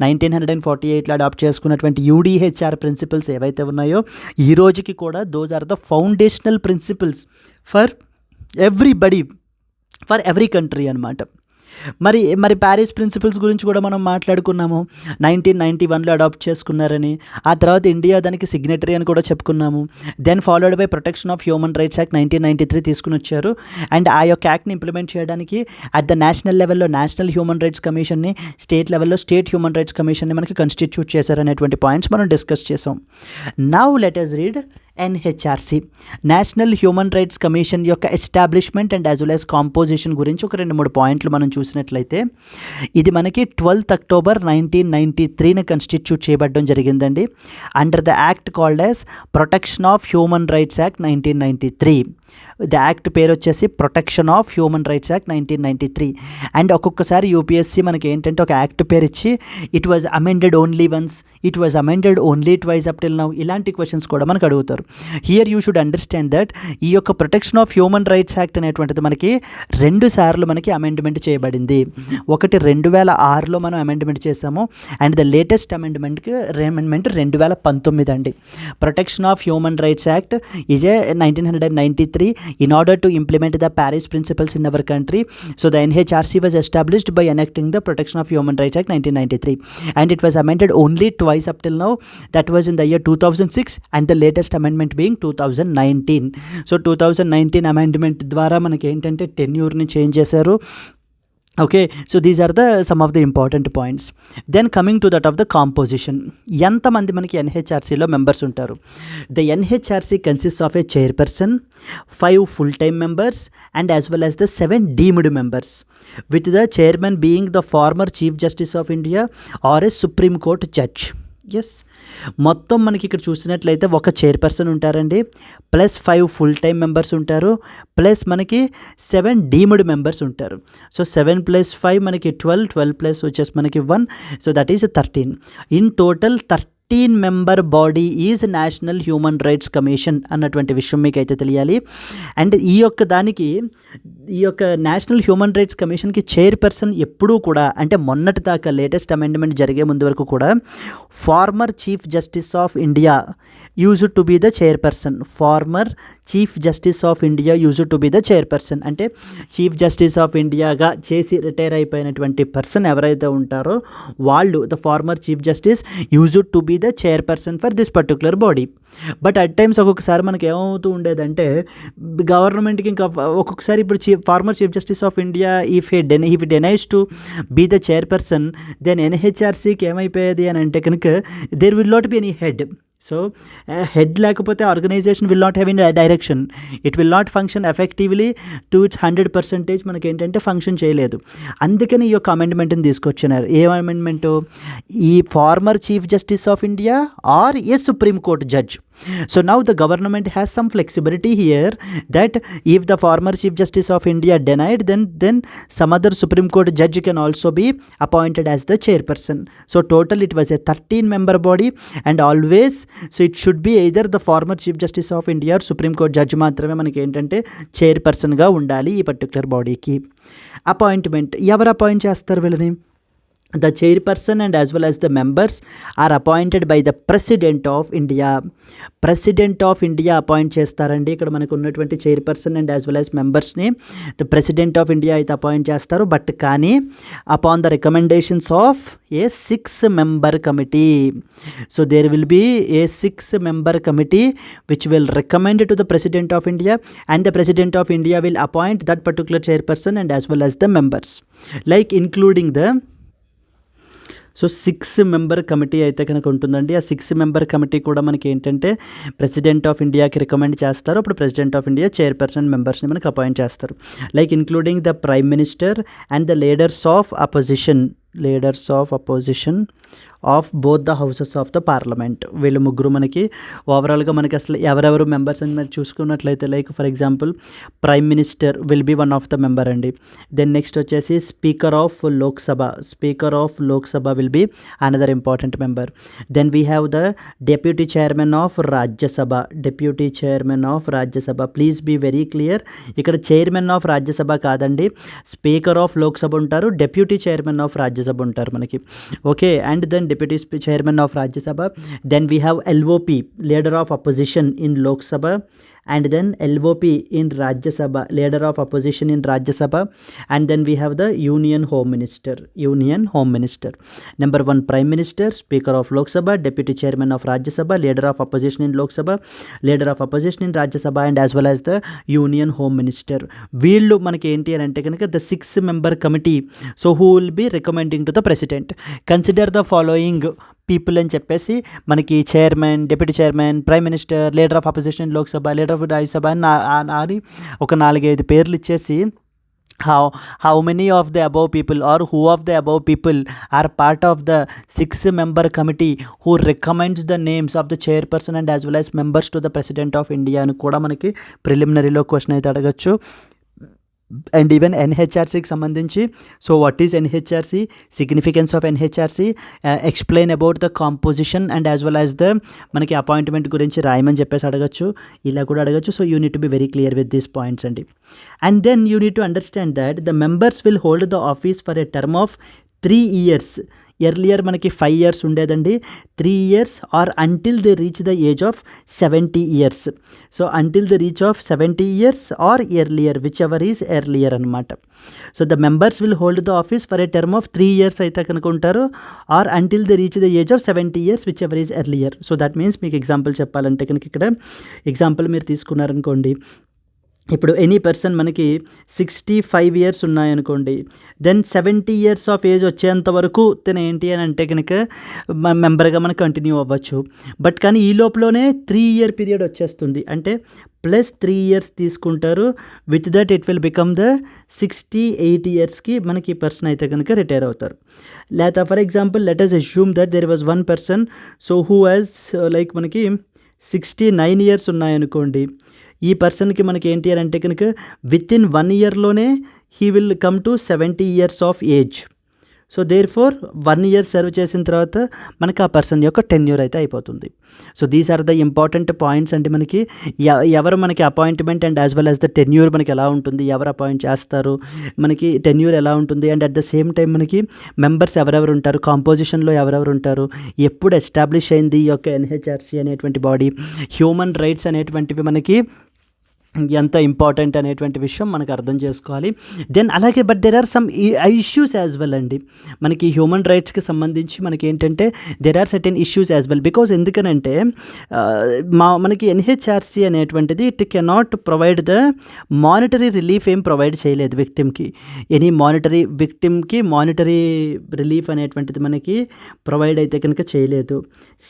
1948లో అడాప్ట్ చేసుకున్నటువంటి UDHR ప్రిన్సిపల్స్ ఏవైతే ఉన్నాయో ఈ రోజుకి కూడా those are the foundational principles for everybody, for every country అనమాట. మరి ప్యారిస్ ప్రిన్సిపల్స్ గురించి కూడా మనం మాట్లాడుకున్నాము. 1991లో అడాప్ట్ చేసుకున్నారని, ఆ తర్వాత ఇండియా దానికి సిగ్నేటరీ అని కూడా చెప్పుకున్నాము. Then followed by protection of human rights act 1993 తీసుకుని వచ్చారు. అండ్ ఆ యొక్క యాక్ట్ని ఇంప్లిమెంట్ చేయడానికి అట్ ద నేషనల్ లెవెల్లో నేషనల్ హ్యూమన్ రైట్స్ కమిషన్ని, స్టేట్ లెవెల్లో స్టేట్ హ్యూమన్ రైట్స్ కమిషన్ని మనకి కాన్స్టిట్యూట్ చేశారనేటువంటి పాయింట్స్ మనం డిస్కస్ చేసాం. Now let us read NHRC, national human rights commission యొక్క establishment and as well as composition గురించి ఒక 2-3 పాయింట్లు మనం చూసినట్లయితే, ఇది మనకి 12th October 1993 కాన్స్టిట్యూట్ చేయబడడం జరిగిందండి. Under the act called as protection of human rights act 1993. The act పేరు వచ్చేసి protection of human rights act 1993. And ఒక్కొక్కసారి UPSC మనకి ఏంటంటే ఒక యాక్ట్ పేరు ఇచ్చి it was amended only once, it was amended only twice up till now, ఇలాంటి questions కూడా మనకు అడుగుతారు. Here you should understand that ఈ యొక్క protection of human rights act అనేటువంటిది మనకి 2 సార్లు మనకి అమెండ్మెంట్ చేయబడింది. ఒకటి 2006లో మనం అమెండ్మెంట్ చేసాము, అండ్ ద లేటెస్ట్ అమెండ్మెంట్ 2019 అండి. Protection of human rights act is a 1993 in order to implement the Paris principles in our country. So the NHRC was established by enacting the Protection of Human Rights Act 1993, and it was amended only twice up till now. That was in the year 2006 and the latest amendment being 2019. So 2019 amendment ద్వారా మనకి ఏంటంటే టెన్యూర్ని change చేశారు. Okay, so these are the some of the important points. Then coming to that of the composition, ఎంతమంది మనకి NHRCలో members ఉంటారు? The NHRC consist of a chairperson, 5 full time members and as well as the 7 deemed members, with the chairman being the former chief justice of India or a supreme court judge. Yes, మొత్తం మనకి ఇక్కడ చూసినట్లయితే ఒక chairperson ఉంటారండి, plus 5 full time members ఉంటారు, plus మనకి 7 deemed members ఉంటారు. So 7 + 5 మనకి 12 ప్లస్ వచ్చేసి మనకి 1, so that is 13. In total 13 member body is national human rights commission అన్నటువంటి విషయం మీకు అయితే తెలియాలి. అండ్ ఈ యొక్క నేషనల్ హ్యూమన్ రైట్స్ కమిషన్కి చైర్పర్సన్ ఎప్పుడూ కూడా, అంటే మొన్నటి దాకా లేటెస్ట్ అమెండ్మెంట్ జరిగే ముందు వరకు కూడా former chief justice of India used to be the chairperson. Former chief justice of India used to be the chairperson, అంటే చీఫ్ జస్టిస్ ఆఫ్ ఇండియాగా చేసి రిటైర్ అయిపోయినటువంటి పర్సన్ ఎవరైతే ఉంటారో వాళ్ళు, the former chief justice used to be the chairperson for this particular body. But at times ఒక్కొక్కసారి మనకి ఏమవుతూ ఉండేదంటే గవర్నమెంట్కి ఇంకా ఒక్కొక్కసారి ఇప్పుడు former chief justice of India if denies to be the chairperson, then NHRCకి ఏమైపోయేది అని అంటే కనుక there will not be any head. So head లేకపోతే organization will not have any direction, it will not function effectively to its 100% మనకి ఏంటంటే function చేయలేదు. అందుకని ఈ యొక్క అమెండ్మెంట్ని తీసుకొచ్చినారు. ఏ అమెండ్మెంటు? ఈ former chief justice of India or a supreme court judge. So now the government has some flexibility here that if the former Chief Justice of India denied, then some other Supreme Court judge can also be appointed as the chairperson. So total it was a 13 member body, and always so it should be either the former Chief Justice of India or Supreme Court judge మాత్రమే మనకి ఏంటంటే చైర్పర్సన్గా ఉండాలి ఈ particular బాడీకి. Appointment ఎవరు appoint చేస్తారు వీళ్ళని? the chairperson and as well as the members are appointed by the president of India. President of India appoint చేస్తారండి. ఇక్కడ మనకు ఉన్నటువంటి chairperson and as well as మెంబర్స్ని ద ప్రెసిడెంట్ ఆఫ్ ఇండియా అయితే అపాయింట్ చేస్తారు. బట్ కానీ upon the recommendations of a 6-member committee. So there will be a 6-member committee which will recommend to the president of India and the president of India will appoint that particular chairperson and as well as the members, like including the. So 6-member committee అయితే కనుక ఉంటుందండి. ఆ 6-member committee కూడా మనకి ఏంటంటే president of ఇండియాకి recommend చేస్తారు. అప్పుడు ప్రెసిడెంట్ ఆఫ్ ఇండియా చైర్పర్సన్ మెంబర్స్ని మనకి అపాయింట్ చేస్తారు, like including the prime minister and the leaders of opposition of both the houses of the parliament. వీళ్ళు ముగ్గురు మనకి ఓవరాల్గా మనకి అసలు ఎవరెవరు మెంబర్స్ అని మీరు చూసుకున్నట్లయితే, like for example prime minister will be one of the member అండి. దెన్ నెక్స్ట్ వచ్చేసి speaker of Lok Sabha will be another important member. Then we have the deputy chairman of Rajya Sabha. Please be very clear, ఇక్కడ chairman of Rajya Sabha కాదండి, speaker of Lok Sabha ఉంటారు, deputy chairman of Rajya Sabha ఉంటారు మనకి. Okay, and then deputy chairman of Rajya Sabha. Then we have LOP, leader of opposition in Lok Sabha, and then LOP in Rajya Sabha, leader of opposition in Rajya Sabha. And then we have the Union Home Minister. Number 1, Prime Minister, Speaker of Lok Sabha, Deputy Chairman of Rajya Sabha, leader of opposition in Lok Sabha, leader of opposition in Rajya Sabha, and as well as the Union Home Minister. వీళ్ళు మనకి ఏంటి అని అంటే కనుక the 6-member committee. So who will be recommending to the president? Consider the following people అని చెప్పేసి మనకి chairman, deputy chairman, prime minister, leader of opposition in Lok Sabha, leader of Rajya Sabha అని ఒక 4-5 పేర్లు ఇచ్చేసి how many of the above people or who of the above people are part of the 6-member committee who recommends the names of the chairperson and as well as members to the president of India అని కూడా మనకి ప్రిలిమినరీలో question అయితే అడగచ్చు. And even ఎన్హెచ్ఆర్సీకి సంబంధించి, so what is NHRC, significance of NHRC, explain about the composition and as well as the మనకి appointment గురించి రాయమని చెప్పేసి అడగచ్చు, ఇలా కూడా అడగచ్చు. So you need to be very clear with these points అండి. And then you need to understand that the members will hold the office for a term of 3 years. Earlier మనకి 5 years ఉండేదండి, 3 years or until they reach the age of 70 years. So until the reach of 70 years or earlier, whichever is earlier అనమాట. So the members will hold the office for a term of 3 years అయితే కనుకుంటారు, or until they reach the age of 70 years whichever is earlier. So that means మీకు example చెప్పాలంటే కనుక ఇక్కడ example మీరు తీసుకున్నారనుకోండి, ఇప్పుడు any person మనకి 65 years ఉన్నాయనుకోండి, దెన్ 70 years ఆఫ్ ఏజ్ వచ్చేంత వరకు తను ఏంటి అని అంటే కనుక మెంబర్గా మనకు కంటిన్యూ అవ్వచ్చు. బట్ కానీ ఈ లోపలనే 3 year పీరియడ్ వచ్చేస్తుంది, అంటే ప్లస్ 3 years తీసుకుంటారు. With that it will become the 68 yearsకి మనకి ఈ పర్సన్ అయితే కనుక రిటైర్ అవుతారు. లేదా for example let us assume that there was one person so who has like మనకి 69 years ఉన్నాయనుకోండి, ఈ పర్సన్కి మనకి ఏంటి అని అంటే కనుక విత్ ఇన్ 1 yearలోనే he will come to 70 years of age. So therefore 1 year serve చేసిన తర్వాత మనకి ఆ పర్సన్ యొక్క టెన్యూర్ అయితే అయిపోతుంది. So these are the important points అంటే మనకి ఎవరు మనకి appointment and as well as the tenure మనకి ఎలా ఉంటుంది, ఎవరు అపాయింట్ చేస్తారు, మనకి టెన్యూర్ ఎలా ఉంటుంది, and at the same time మనకి మెంబర్స్ ఎవరెవరు ఉంటారు, కాంపోజిషన్లో ఎవరెవరు ఉంటారు, ఎప్పుడు ఎస్టాబ్లిష్ అయింది ఈ యొక్క ఎన్హెచ్ఆర్సీ అనేటువంటి బాడీ, హ్యూమన్ రైట్స్ అనేటువంటివి మనకి ఎంత ఇంపార్టెంట్ అనేటువంటి విషయం మనకు అర్థం చేసుకోవాలి. దెన్ అలాగే but there are some issues as well అండి, మనకి హ్యూమన్ రైట్స్కి సంబంధించి మనకి ఏంటంటే there are certain issues as well. Because ఎందుకనంటే మనకి ఎన్హెచ్ఆర్సీ అనేటువంటిది it cannot provide the monetary relief ఏం ప్రొవైడ్ చేయలేదు విక్టిమ్కి. ఎనీ విక్టిమ్కి మానిటరీ రిలీఫ్ అనేటువంటిది మనకి ప్రొవైడ్ అయితే కనుక చేయలేదు.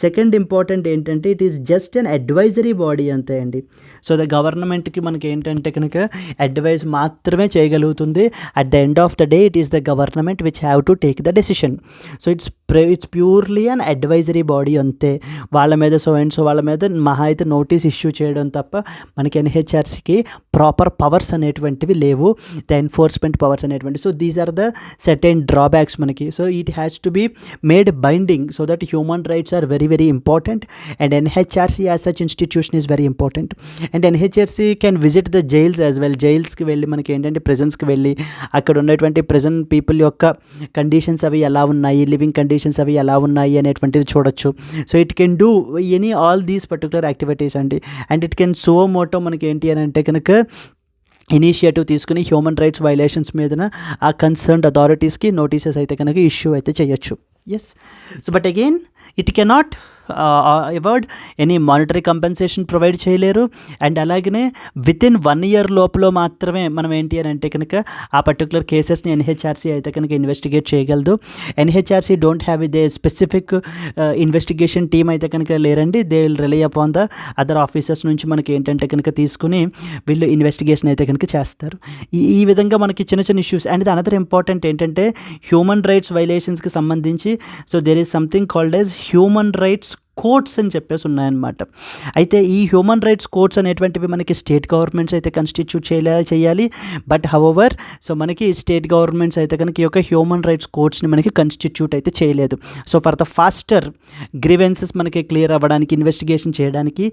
సెకండ్ ఇంపార్టెంట్ ఏంటంటే it is just an advisory body అంతే అండి. సో ద గవర్నమెంట్కి మనకి ఏంటంటే కనుక అడ్వైజ్ మాత్రమే చేయగలుగుతుంది. At the end of the day it is the government which have to take the decision. So it's it's purely an advisory body అంతే. వాళ్ళ మీద సో అండ్ సో వాళ్ళ మీద మహా అయితే నోటీస్ ఇష్యూ చేయడం తప్ప మనకి ఎన్హెచ్ఆర్సీకి ప్రాపర్ పవర్స్ అనేటువంటివి లేవు, ద ఎన్ఫోర్స్మెంట్ పవర్స్ అనేటువంటి. So these are the certain drawbacks మనకి. So it has to be made binding so that human rights are very very important and NHRC as such institution is very important. And NHRC can visit the jails as well. జైల్స్కి వెళ్ళి మనకి ఏంటంటే ప్రిజన్స్కి వెళ్ళి అక్కడ ఉన్నటువంటి prison people యొక్క conditions అవి ఎలా ఉన్నాయి, లివింగ్ కండిషన్స్ అవి ఎలా ఉన్నాయి అనేటువంటిది చూడొచ్చు. So it can do any all these particular activities అండి. And it can so motto మనకి ఏంటి అని అంటే కనుక ఇనిషియేటివ్ తీసుకుని హ్యూమన్ రైట్స్ వైలేషన్స్ మీదన ఆ కన్సర్న్డ్ అథారిటీస్కి నోటీసెస్ అయితే కనుక ఇష్యూ అయితే చేయొచ్చు. Yes. So but again it cannot award any monetary compensation provide చేయలేరు. అండ్ అలాగనే వితిన్ 1 year లోపల మాత్రమే మనం ఏంటి అని అంటే కనుక ఆ పర్టికులర్ కేసెస్ని ఎన్హెచ్ఆర్సీ అయితే కనుక ఇన్వెస్టిగేట్ చేయగలదు. NHRC don't have they specific investigation team అయితే కనుక లేరండి. They will rely upon the other officers నుంచి మనకి ఏంటంటే కనుక తీసుకుని వీళ్ళు ఇన్వెస్టిగేషన్ అయితే కనుక చేస్తారు. ఈ విధంగా మనకి చిన్న చిన్న issues. And the another important ఏంటంటే హ్యూమన్ రైట్స్ వైలేషన్స్కి సంబంధించి so there is something called as human rights courts అని చెప్పేసి ఉన్నాయన్నమాట. అయితే ఈ హ్యూమన్ రైట్స్ కోర్ట్స్ అనేటువంటివి మనకి స్టేట్ గవర్నమెంట్స్ అయితే కన్స్టిట్యూట్ చేయాలి. బట్ హౌవర్ సో మనకి స్టేట్ గవర్నమెంట్స్ అయితే కనుక ఈ యొక్క హ్యూమన్ రైట్స్ కోర్ట్స్ని మనకి కన్స్టిట్యూట్ అయితే చేయలేదు. So for the faster grievances మనకి క్లియర్ అవ్వడానికి, ఇన్వెస్టిగేషన్ చేయడానికి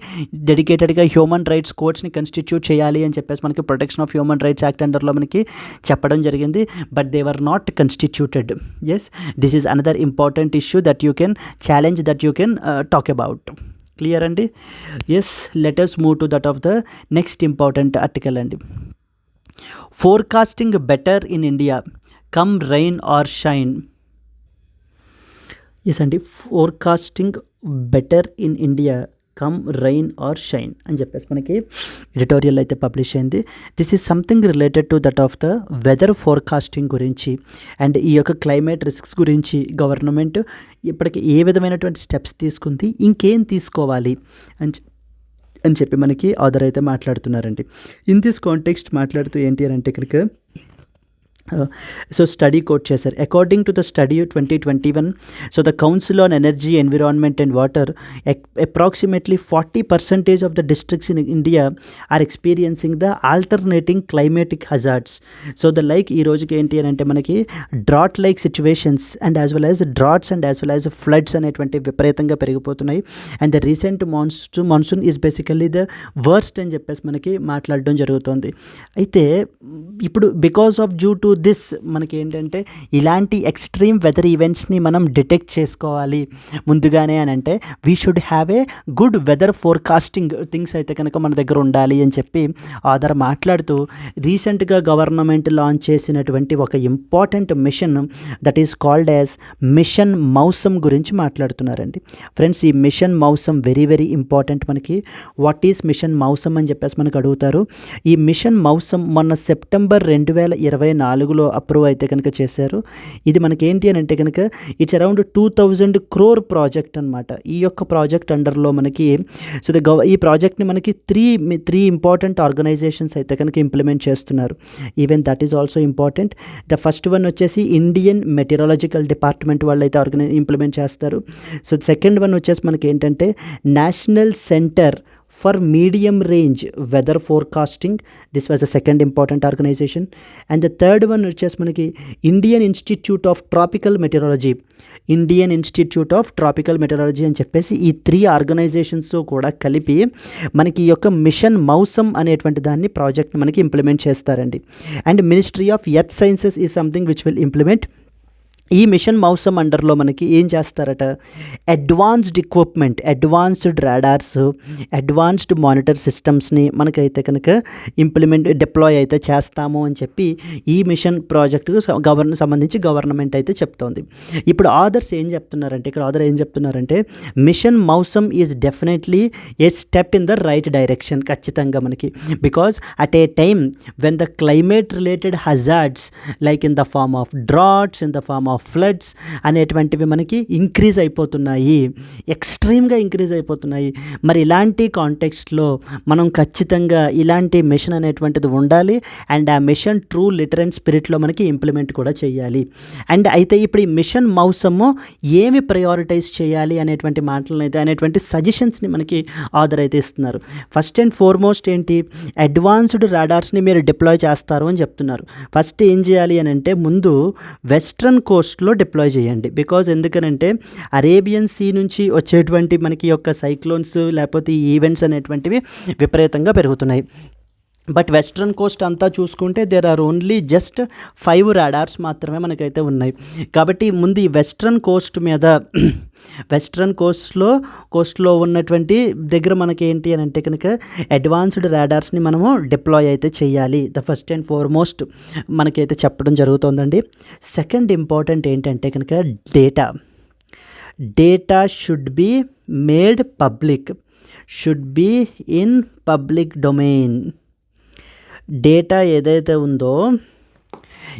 డెడికేటెడ్గా హ్యూమన్ రైట్స్ కోర్ట్స్ని కన్స్టిట్యూట్ చేయాలి అని చెప్పేసి మనకి protection of human rights act అండర్లో మనకి చెప్పడం జరిగింది. But they were not constituted. Yes, this is another important issue that you can challenge, that you can talk about. Clear andi? Yes, let us move to that of the next important article andi. Forecasting better in India, come rain or shine. Yes andi, forecasting better in India, come rain or shine అని చెప్పేసి మనకి editorial అయితే publish అయింది. This is something related to that of the weather forecasting గురించి and ఈ యొక్క climate risks గురించి government ఇప్పటికి ఏ విధమైనటువంటి స్టెప్స్ తీసుకుంది, ఇంకేం తీసుకోవాలి అని చెప్పి మనకి ఆథర్ అయితే మాట్లాడుతున్నారండి. ఇన్ దిస్ కాంటెక్స్ట్ మాట్లాడుతూ ఏంటి అని అంటే కనుక సో స్టడీ కోట్ చేశారు. According to the study 2021, so the council on energy, environment and water, approximately 40% of the districts in India are experiencing the alternating climatic hazards. So the like ఈ రోజుకి ఏంటి అని అంటే మనకి drought like situations and as well as droughts and as well as floods అనేటువంటి విపరీతంగా పెరిగిపోతున్నాయి. And the recent monsoon is basically the worst అని చెప్పేసి మనకి మాట్లాడడం జరుగుతుంది. అయితే ఇప్పుడు because of due to this మనకి ఏంటంటే ఇలాంటి ఎక్స్ట్రీమ్ వెదర్ ఈవెంట్స్ని మనం డిటెక్ట్ చేసుకోవాలి ముందుగానే అని అంటే we should have a good weather forecasting things అయితే కనుక మన దగ్గర ఉండాలి అని చెప్పి ఆధార్ మాట్లాడుతూ రీసెంట్గా గవర్నమెంట్ లాంచ్ చేసినటువంటి ఒక important mission that is called as mission Mausam గురించి మాట్లాడుతున్నారండి. ఫ్రెండ్స్, ఈ mission Mausam very very important. మనకి వాట్ ఈస్ మిషన్ మౌసమ్ అని చెప్పేసి మనకు అడుగుతారు. ఈ మిషన్ మౌసమ్ మొన్న సెప్టెంబర్ 2024 అప్రూవ్ అయితే కనుక చేశారు. ఇది మనకి ఏంటి అని అంటే కనుక ఇట్స్ అరౌండ్ 2000 crore ప్రాజెక్ట్ అనమాట. ఈ యొక్క ప్రాజెక్ట్ అండర్లో మనకి సో ఈ ప్రాజెక్ట్ని మనకి త్రీ ఇంపార్టెంట్ ఆర్గనైజేషన్స్ అయితే కనుక ఇంప్లిమెంట్ చేస్తున్నారు. Even that is also important. The first one వచ్చేసి ఇండియన్ మెటీరియాలజికల్ డిపార్ట్మెంట్ వాళ్ళు అయితే ఇంప్లిమెంట్ చేస్తారు. సో సెకండ్ వన్ వచ్చేసి మనకి ఏంటంటే national centre for medium range weather forecasting, this was the second important organization. And the third one వచ్చేసి మనకి Indian institute of tropical meteorology అని చెప్పేసి ఈ 3 ఆర్గనైజేషన్స్ కూడా కలిపి మనకి ఈ యొక్క మిషన్ మౌసమ్ అనేటువంటి దాన్ని ప్రాజెక్ట్ మనకి ఇంప్లిమెంట్ చేస్తారండి. And ministry of earth sciences is something which will implement. ఈ మిషన్ మౌసమ్ అండర్లో మనకి ఏం చేస్తారట, advanced equipment, advanced radars, advanced monitor సిస్టమ్స్ని మనకైతే కనుక డిప్లాయ్ అయితే చేస్తాము అని చెప్పి ఈ మిషన్ ప్రాజెక్టుకు సంబంధించి గవర్నమెంట్ అయితే చెప్తోంది. ఇప్పుడు ఆథర్ ఏం చెప్తున్నారంటే mission Mausam is definitely a step in the right direction ఖచ్చితంగా మనకి. Because at a time when the climate related hazards like in the form of droughts, in the form of floods అనేటువంటివి మనకి increase అయిపోతున్నాయి, ఎక్స్ట్రీమ్గా increase అయిపోతున్నాయి. మరి ఇలాంటి కాంటెక్స్ట్లో మనం ఖచ్చితంగా ఇలాంటి మిషన్ అనేటువంటిది ఉండాలి అండ్ ఆ మిషన్ ట్రూ లిటర్ అండ్ స్పిరిట్లో మనకి ఇంప్లిమెంట్ కూడా చేయాలి. అండ్ అయితే ఇప్పుడు ఈ మిషన్ మౌసము ఏమి ప్రయారిటైజ్ చేయాలి అనేటువంటి మాటలను అయితే అనేటువంటి సజెషన్స్ని మనకి ఆథర్ అయితే ఇస్తున్నారు. ఫస్ట్ అండ్ ఫార్మోస్ట్ ఏంటి, అడ్వాన్స్డ్ రాడార్స్ని మీరు డిప్లాయ్ చేస్తారు అని చెప్తున్నారు. ఫస్ట్ ఏం చేయాలి అని అంటే ముందు వెస్ట్రన్ కోస్ట్లో డిప్లాయ్ చేయండి. బికాజ్ ఎందుకనంటే అరేబియన్ సీ నుంచి వచ్చేటువంటి మనకి యొక్క సైక్లోన్స్ లేకపోతే ఈవెంట్స్ అనేటువంటివి విపరీతంగా పెరుగుతున్నాయి. బట్ వెస్ట్రన్ కోస్ట్ అంతా చూసుకుంటే there are only just 5 radars మాత్రమే మనకైతే ఉన్నాయి. కాబట్టి ముందు ఈ వెస్ట్రన్ కోస్ట్ మీద వెస్ట్రన్ కోస్ట్లో ఉన్నటువంటి దగ్గర మనకి ఏంటి అని అంటే కనుక అడ్వాన్స్డ్ రాడార్స్ని మనము డిప్లాయ్ అయితే చేయాలి. ద ఫస్ట్ అండ్ ఫార్మోస్ట్ మనకైతే చెప్పడం జరుగుతుందండి. సెకండ్ ఇంపార్టెంట్ ఏంటంటే కనుక data should be made public, should be in public domain. Data ఏదైతే ఉందో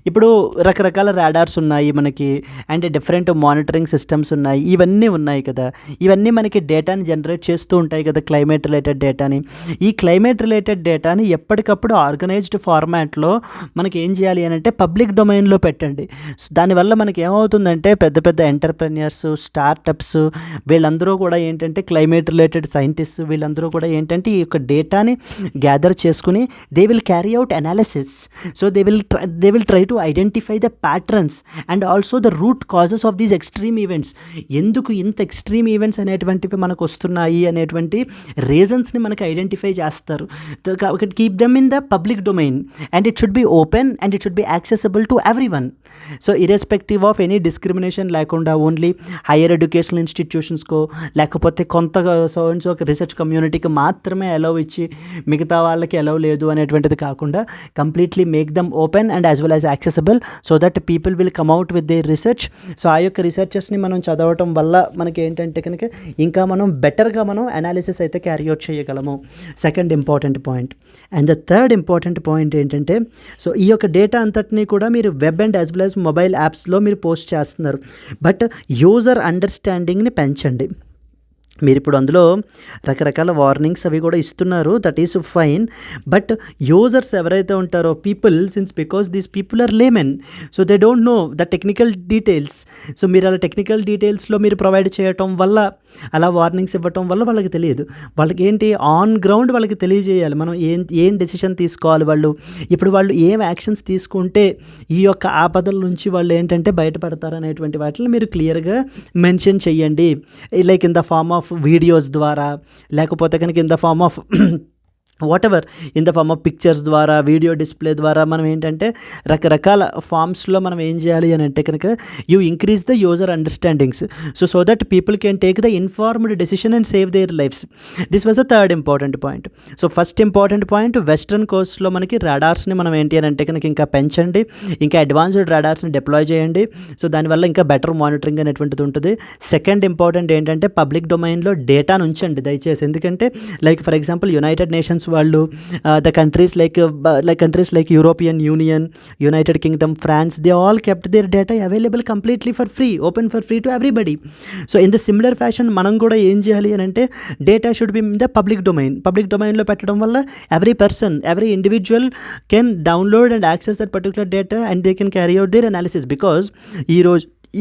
ఇప్పుడు రకరకాల రాడార్స్ ఉన్నాయి మనకి అండ్ డిఫరెంట్ మానిటరింగ్ సిస్టమ్స్ ఉన్నాయి, ఇవన్నీ ఉన్నాయి కదా. ఇవన్నీ మనకి డేటాని జనరేట్ చేస్తూ ఉంటాయి కదా, క్లైమేట్ రిలేటెడ్ డేటాని. ఈ క్లైమేట్ రిలేటెడ్ డేటాని ఎప్పటికప్పుడు ఆర్గనైజ్డ్ ఫార్మాట్లో మనకి ఏం చేయాలి అని అంటే పబ్లిక్ డొమైన్లో పెట్టండి. దానివల్ల మనకి ఏమవుతుందంటే పెద్ద పెద్ద ఎంటర్ప్రెన్యూర్స్, స్టార్టప్స్ వీళ్ళందరూ కూడా ఏంటంటే క్లైమేట్ రిలేటెడ్ సైంటిస్ట్ వీళ్ళందరూ కూడా ఏంటంటే ఈ యొక్క డేటాని గ్యాదర్ చేసుకుని they will carry out analysis. So they will try to identify the patterns and also the root causes of these extreme events. ఎందుకు ఇంత ఎక్స్ట్రీమ్ ఈవెంట్స్ అనేటువంటివి మనకు వస్తున్నాయి అనేటువంటి రీజన్స్ని మనకు ఐడెంటిఫై చేస్తారు. Keep them in the public domain and it should be open and it should be accessible to everyone. So irrespective of any discrimination లేకుండా only hire educational ఇన్స్టిట్యూషన్స్కో లేకపోతే కొంత సో రీసెర్చ్ కమ్యూనిటీకి మాత్రమే అలౌ ఇచ్చి మిగతా వాళ్ళకి అలౌ లేదు అనేటువంటిది కాకుండా completely make them open and as well as accessible so that people will come out with their research. So ఆ యొక్క రీసెర్చెస్ని మనం చదవటం వల్ల మనకి ఏంటంటే కనుక ఇంకా మనం బెటర్గా మనం అనాలిసిస్ అయితే క్యారీ అవుట్ చేయగలము. Second important point. And the third important point ఏంటంటే సో ఈ యొక్క డేటా అంతటినీ కూడా మీరు web and as well as mobile యాప్స్లో మీరు పోస్ట్ చేస్తున్నారు. బట్ యూజర్ అండర్స్టాండింగ్ని పెంచండి. మీరు ఇప్పుడు అందులో రకరకాల వార్నింగ్స్ అవి కూడా ఇస్తున్నారు, that is fine. But users ఎవరైతే ఉంటారో people, since because these people are laymen, so they don't know the technical details. So మీరు అలా టెక్నికల్ డీటెయిల్స్లో మీరు ప్రొవైడ్ చేయటం వల్ల, అలా వార్నింగ్స్ ఇవ్వటం వల్ల వాళ్ళకి తెలియదు. వాళ్ళకి ఏంటి ఆన్ గ్రౌండ్ వాళ్ళకి తెలియజేయాలి మనం ఏం డెసిషన్ తీసుకోవాలి, వాళ్ళు ఏం యాక్షన్స్ తీసుకుంటే ఈ యొక్క ఆపదల నుంచి వాళ్ళు ఏంటంటే బయటపడతారు అనేటువంటి వాటిని మీరు క్లియర్గా మెన్షన్ చేయండి. Like in the form of videos ద్వారా, లేకపోతే కనుక in the form of whatever, in the form of pictures ద్వారా, వీడియో డిస్ప్లే ద్వారా మనం ఏంటంటే రకరకాల ఫార్మ్స్లో మనం ఏం చేయాలి అని అంటే కనుక you increase the user understandings so that people can take the informed decision and save their lifes. This was the third important point. So first important point, western కోస్ట్లో మనకి రాడార్స్ని మనం ఏంటి అని అంటే కనుక ఇంకా పెంచండి, ఇంకా అడ్వాన్స్డ్ రాడార్స్ని డిప్లాయ్ చేయండి. సో దానివల్ల ఇంకా బెటర్ మానిటరింగ్ అనేటువంటిది ఉంటుంది. సెకండ్ ఇంపార్టెంట్ ఏంటంటే పబ్లిక్ డొమైన్లో డేటాను ఉంచండి దయచేసి. ఎందుకంటే like for example United nations వాళ్ళు the countries like European Union, United Kingdom, France, they all kept their data available completely for free, open for free to everybody. So in the similar fashion మనం కూడా ఏం చేయాలి అని అంటే data should be in the public డొమైన్లో పెట్టడం వల్ల every individual can download and access that particular data and they can carry out their analysis. Because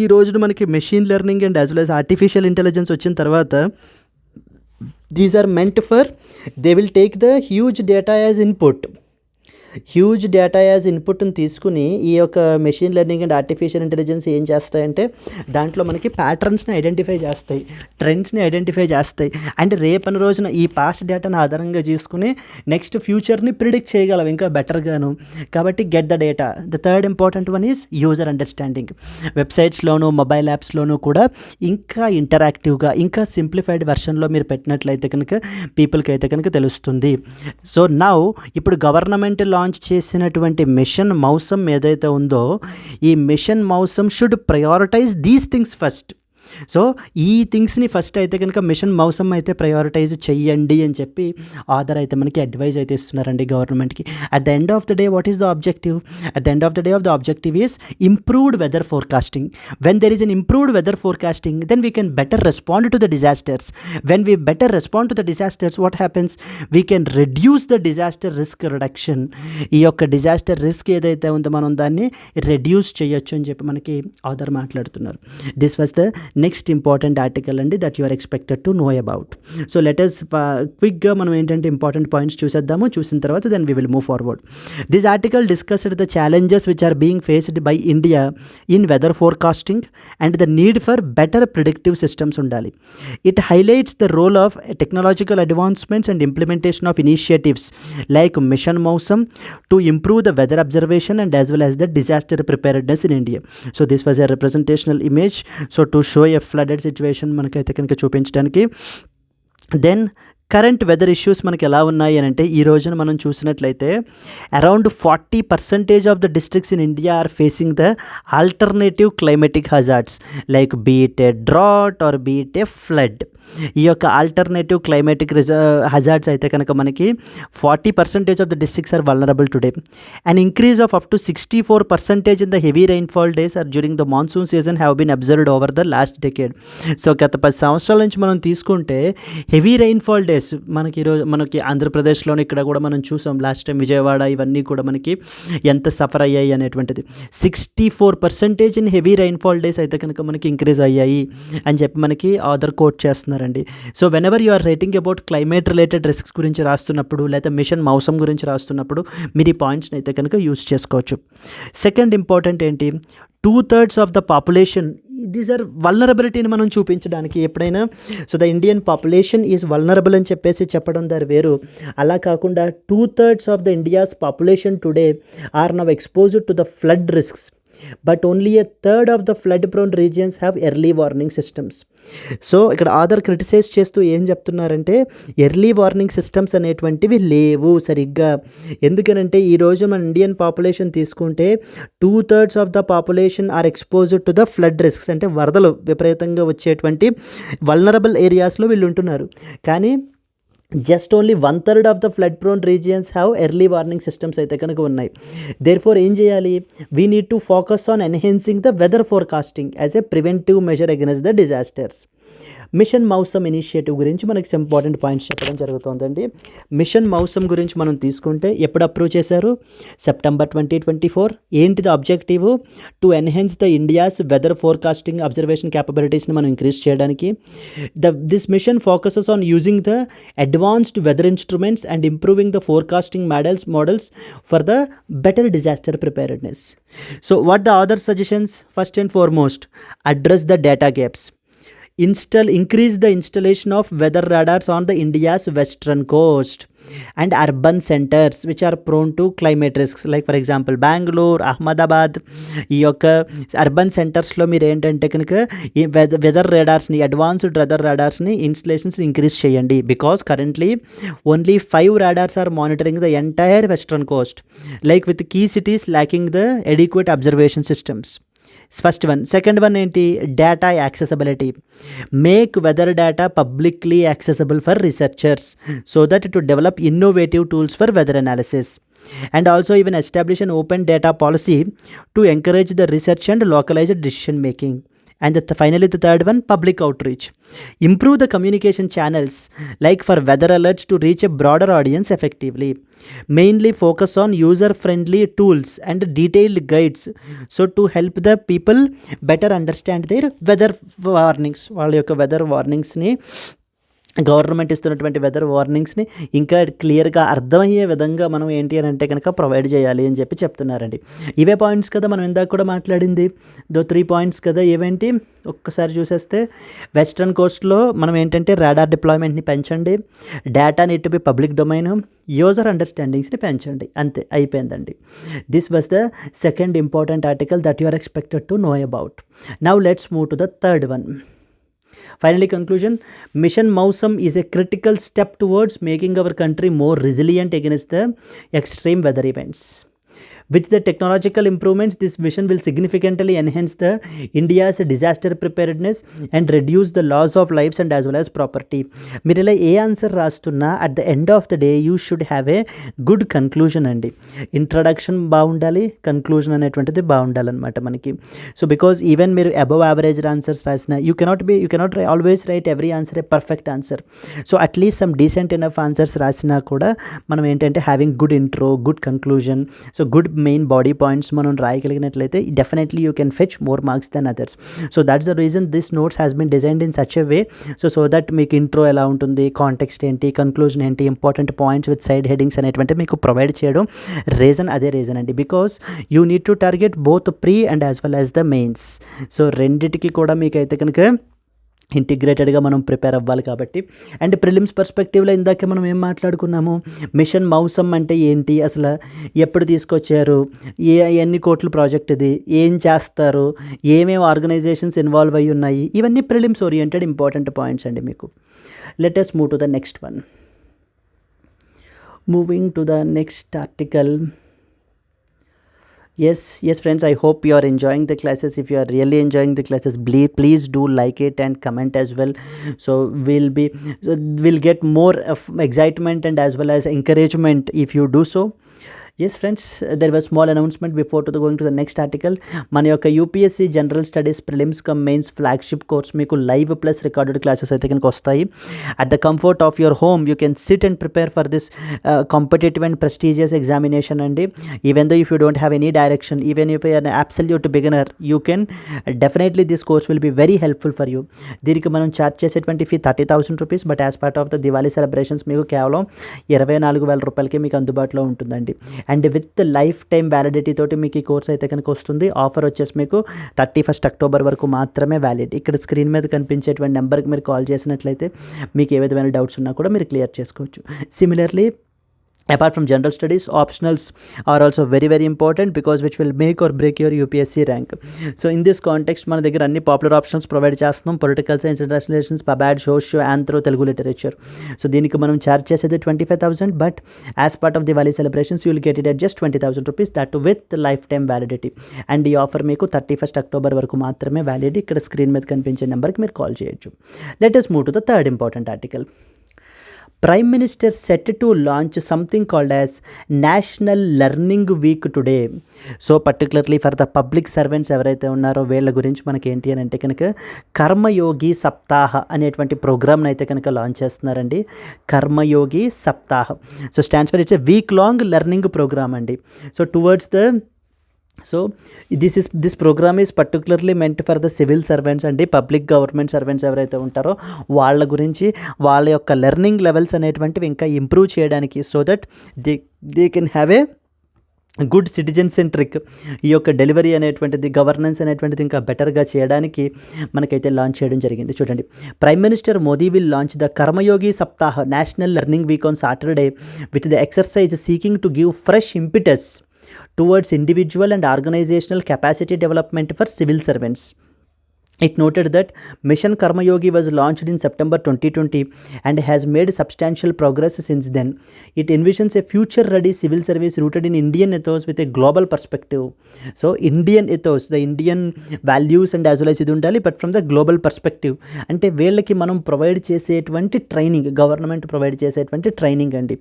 ఈ రోజున మనకి machine learning and as well as artificial intelligence వచ్చిన తర్వాత these are meant for, they will take the huge data as input తీసుకుని ఈ యొక్క machine learning and artificial intelligence ఏం చేస్తాయంటే దాంట్లో మనకి ప్యాటర్న్స్ని ఐడెంటిఫై చేస్తాయి, ట్రెండ్స్ని ఐడెంటిఫై చేస్తాయి అండ్ రేపటి రోజున ఈ పాస్ట్ డేటాను ఆధారంగా చేసుకుని నెక్స్ట్ ఫ్యూచర్ని ప్రిడిక్ట్ చేయగలం ఇంకా బెటర్గాను. కాబట్టి get the data. The third important one is user understanding. వెబ్సైట్స్లోనూ మొబైల్ యాప్స్లోనూ కూడా ఇంకా ఇంటరాక్టివ్గా, ఇంకా సింప్లిఫైడ్ వెర్షన్లో మీరు పెట్టినట్లయితే కనుక పీపుల్కి అయితే కనుక తెలుస్తుంది. సో నౌ ఇప్పుడు గవర్నమెంట్ లాంచ్ చేసినటువంటి మిషన్ మౌసమ్ ఏదైతే ఉందో ఈ mission Mausam should prioritise these things first. So ఈ థింగ్స్ని ఫస్ట్ అయితే కనుక మిషన్ మౌసమ్ అయితే ప్రయారిటైజ్ చెయ్యండి అని చెప్పి ఆథర్ అయితే మనకి అడ్వైజ్ అయితే ఇస్తున్నారండి గవర్నమెంట్కి. At the end of the day what is the objective? At the end of the day of the objective is improved weather forecasting. When there is an improved weather forecasting then we can better respond to the disasters. When we better respond to the disasters what happens? We can reduce the disaster risk reduction. ఈ యొక్క disaster risk ఏదైతే ఉందో మనం దాన్ని reduce చేయొచ్చు అని చెప్పి మనకి ఆథర్ మాట్లాడుతున్నారు. This was the next important article అండి that you are expected to know about. So let us క్విక్గా మనం ఏంటంటే ఇంపార్టెంట్ పాయింట్స్ చూసేద్దాము. చూసిన తర్వాత then we will move forward. This article discussed the challenges which are being faced by India in weather forecasting and the need for better predictive systems ఉండాలి. It highlights the role of technological advancements and implementation of initiatives like mission Mausam to improve the weather observation and as well as the disaster preparedness in India. So this was a representational image. So to show a flooded situation మనకైతే కనుక చూపించడానికి. Then current weather issues మనకి ఎలా ఉన్నాయి అని అంటే ఈ రోజున మనం చూసినట్లయితే around 40% of the districts in India are facing the alternative climatic hazards like be it a drought or be it a flood. ఈ యొక్క ఆల్టర్నేటివ్ క్లైమేటిక్ హజార్డ్స్ అయితే కనుక మనకి 40% of the districts are vulnerable today. And increase of up to 64% in the heavy rainfall days or during the monsoon season have been observed over the last decade. So గత 10 సంవత్సరాల నుంచి మనం తీసుకుంటే heavy rainfall days మనకి ఈరోజు మనకి ఆంధ్రప్రదేశ్లోని ఇక్కడ కూడా మనం చూసాం లాస్ట్ టైం విజయవాడ ఇవన్నీ కూడా మనకి ఎంత సఫర్ అయ్యాయి అనేటువంటిది. 64% ఇన్ హెవీ రైన్ఫాల్ డేస్ అయితే కనుక మనకి ఇంక్రీజ్ అయ్యాయి అని చెప్పి మనకి ఆథర్ కోట్ చేస్తున్నారండి. So whenever you are writing about climate related risks గురించి రాస్తున్నప్పుడు లేదా మిషన్ మౌసమ్ గురించి రాస్తున్నప్పుడు మీరు ఈ పాయింట్స్ని అయితే కనుక యూజ్ చేసుకోవచ్చు. సెకండ్ ఇంపార్టెంట్ ఏంటి? 2/3 of the population these are వల్నరబిలిటీని మనం చూపించడానికి ఎప్పుడైనా so the Indian population is vulnerable అని చెప్పేసి చెప్పడం దాని వేరు. అలా కాకుండా 2/3 of the India's population today are now exposed to the flood risks but only a third of the flood prone regions have early warning systems. So ఇక్కడ author criticize చేస్తూ ఏం చెప్తున్నారంటే ఎర్లీ వార్నింగ్ సిస్టమ్స్ అనేటువంటివి లేవు సరిగ్గా. ఎందుకనంటే ఈరోజు మన ఇండియన్ పాపులేషన్ తీసుకుంటే 2/3 of the population are exposed to the flood risks అంటే వరదలు విపరీతంగా వచ్చేటువంటి వల్నరబుల్ ఏరియాస్లో వీళ్ళు ఉంటున్నారు. కానీ just only 1/3 of the flood prone regions have early warning systems అయితే కనుక ఉన్నాయి. దేర్ ఫోర్ ఏం చేయాలి? We need to focus on enhancing the weather forecasting as a preventive measure against the disasters. Mission Mausam initiative గురించి మనకి important points చెప్పడం జరుగుతుందండి. Machine Mausam గురించి మనం తీసుకుంటే ఎప్పుడు అప్రూవ్ చేశారు? సెప్టెంబర్ 2024. ఏంటిది objective? To enhance the India's weather forecasting observation క్యాపబిలిటీస్ని మనం ఇంక్రీజ్ చేయడానికి. This mission focuses on using the advanced weather instruments and improving the forecasting models for the better disaster preparedness. So what the other suggestions? First and foremost address the data gaps. Increase the installation of weather radars on the India's western coast and urban centers which are prone to climate risks like for example Bangalore, Ahmedabad. ఈ యొక్క urban సెంటర్స్లో మీరు ఏంటంటే కనుక ఈ weather రాడార్స్ని advanced weather రాడార్స్ని ఇన్స్టలేషన్స్ని ఇంక్రీజ్ చేయండి. Because currently only 5 radars are monitoring the entire western coast like with key cities lacking the adequate observation systems. First one. Second one ఏంటి? Data accessibility. Make weather data publicly accessible for researchers so that to develop innovative tools for weather analysis. And also even establish an open data policy to encourage the research and localized decision making. And finally the third one, public outreach. Improve the communication channels like for weather alerts to reach a broader audience effectively. Mainly focus on user friendly tools and detailed guides so to help the people better understand their weather warnings. వాళ్ళ యొక్క weather వార్నింగ్స్ని government ఇస్తున్నటువంటి weather వార్నింగ్స్ని ఇంకా క్లియర్గా అర్థమయ్యే విధంగా మనం ఏంటి అని అంటే కనుక ప్రొవైడ్ చేయాలి అని చెప్పి చెప్తున్నారండి. ఇవే పాయింట్స్ కదా మనం ఇందాక కూడా మాట్లాడింది. 3 పాయింట్స్ కదా. ఏవేంటి ఒక్కసారి చూసేస్తే వెస్ట్రన్ కోస్ట్లో మనం ఏంటంటే రాడార్ డిప్లాయ్మెంట్ని పెంచండి, data need to be public domain, user అండర్స్టాండింగ్స్ని పెంచండి. అంతే, అయిపోయిందండి. This was the second important article that you are expected to know about. Now let's move to the third one. Finally, conclusion. Mission Mawsam is a critical step towards making our country more resilient against the extreme weather events. With the technological improvements, this vision will significantly enhance the India's disaster preparedness and reduce the loss of lives and as well as property. మీరు ఇలా ఏ answer రాస్తున్నా at the end of the day you should have a good conclusion అండి. Introduction బాగుండాలి, conclusion అనేటువంటిది బాగుండాలన్నమాట మనకి. So because even మీరు అబవ్ యావరేజ్ ఆన్సర్స్ రాసిన you cannot always write every answer a perfect answer. So at least some decent enough answers రాసినా కూడా మనం ఏంటంటే having good intro, good conclusion, so good main body points మనం రాయగలిగినట్లయితే definitely you can fetch more marks then others. So that's the reason this notes has been designed in such a way so that మీకు intro ఎలా ఉంటుంది, context ఏంటి, conclusion ఏంటి, important points with side headings అనేటువంటి మీకు provide చేయడం అదే reason అండి. Because you need to target both pre and as well as the mains. So రెండిటికి కూడా మీకైతే కనుక ఇంటిగ్రేటెడ్గా మనం ప్రిపేర్ అవ్వాలి కాబట్టి. అండ్ ప్రిలిమ్స్ పర్స్పెక్టివ్లో ఇందాక మనం ఏం మాట్లాడుకున్నాము, మిషన్ మౌసమ్ అంటే ఏంటి, అసలు ఎప్పుడు తీసుకొచ్చారు, ఎన్ని కోట్ల ప్రాజెక్ట్ ఇది, ఏం చేస్తారు, ఏమేమి ఆర్గనైజేషన్స్ ఇన్వాల్వ్ అయ్యి ఉన్నాయి, ఇవన్నీ ప్రిలిమ్స్ ఓరియంటెడ్ ఇంపార్టెంట్ పాయింట్స్ అండి మీకు. Let us move to the next one. Moving to the next article. Yes friends, I hope you are enjoying the classes. If you are really enjoying the classes, please do like it and comment as well. So we'll get more of excitement and as well as encouragement if you do so. Yes friends, there was small announcement before going to the next article. మన యొక్క UPSC general studies prelims cum mains flagship course మీకు live plus recorded classes అయితే కనుక వస్తాయి. At the comfort of your home you can sit and prepare for this competitive and prestigious examination అండి. Even though if you don't have any direction, even if you are absolute beginner, you can definitely this course will be very helpful for you. దీనికి మనం charge చేసేటువంటి fee 30,000 rupees, but as part of the Diwali celebrations మీకు కేవలం 24,000 రూపాయలకి మీకు అందుబాటులో ఉంటుందండి. And with life time validity తోటి మీకు ఈ కోర్స్ అయితే కనుక వస్తుంది. ఆఫర్ వచ్చేసి మీకు 31 అక్టోబర్ వరకు మాత్రమే వ్యాలిడ్. ఇక్కడ స్క్రీన్ మీద కనిపించేటువంటి నెంబర్కి మీరు కాల్ చేసినట్లయితే మీకు ఏ విధమైన డౌట్స్ ఉన్నా కూడా మీరు క్లియర్ చేసుకోవచ్చు. Similarly apart from general studies, optionals are also very important because which will make or break your UPSC rank. So in this context మన దగ్గర అన్ని పాపులర్ ఆప్షన్స్ ప్రొవైడ్ చేస్తున్నాం. Political science, international relations, pubad, socio, anthro, Telugu literature. So దీనికి మనం ఛార్జ్ చేసేది 25,000, but as part of Diwali celebrations you will get it at just 20,000 rupees, that with life time validity. And ఈ offer మీకు 31 October వరకు మాత్రమే valid. ఇక్కడ స్క్రీన్ మీద కనిపించే నెంబర్కి మీరు కాల్ చేయొచ్చు. Let us move to the third important article. Prime Minister set to launch something called as National Learning Week today. So particularly for the public servants ఎవరైతే ఉన్నారో వీళ్ళ గురించి మనకి ఏంటి అని అంటే కనుక కర్మయోగి సప్తాహ అనేటువంటి ప్రోగ్రామ్ని అయితే కనుక లాంచ్ చేస్తున్నారండి. Karmayogi Saptah so stands for it's a week long learning program అండి. So towards the this program is particularly meant for the civil servants అండి. పబ్లిక్ గవర్నమెంట్ సర్వెంట్స్ ఎవరైతే ఉంటారో వాళ్ళ గురించి వాళ్ళ యొక్క లెర్నింగ్ లెవెల్స్ అనేటువంటివి ఇంకా ఇంప్రూవ్ చేయడానికి, so that they can have a good citizen centric ఈ యొక్క డెలివరీ అనేటువంటిది, గవర్నెన్స్ అనేటువంటిది ఇంకా బెటర్గా చేయడానికి మనకైతే లాంచ్ చేయడం జరిగింది. చూడండి, prime minister Modi will launch the Karmayogi Saptah national learning week on Saturday with the exercise seeking to give fresh impetus towards individual and organizational capacity development for civil servants. It noted that Mission Karmayogi was launched in September 2020 and has made substantial progress since then. It envisions a future-ready civil service rooted in Indian ethos with a global perspective. So, Indian ethos, the Indian values and as well as ఇది ఉండాలి, but from the global perspective. అంటే వీళ్ళకి మనం provide చేసేటువంటి training, government provide చేసేటువంటి training అండి.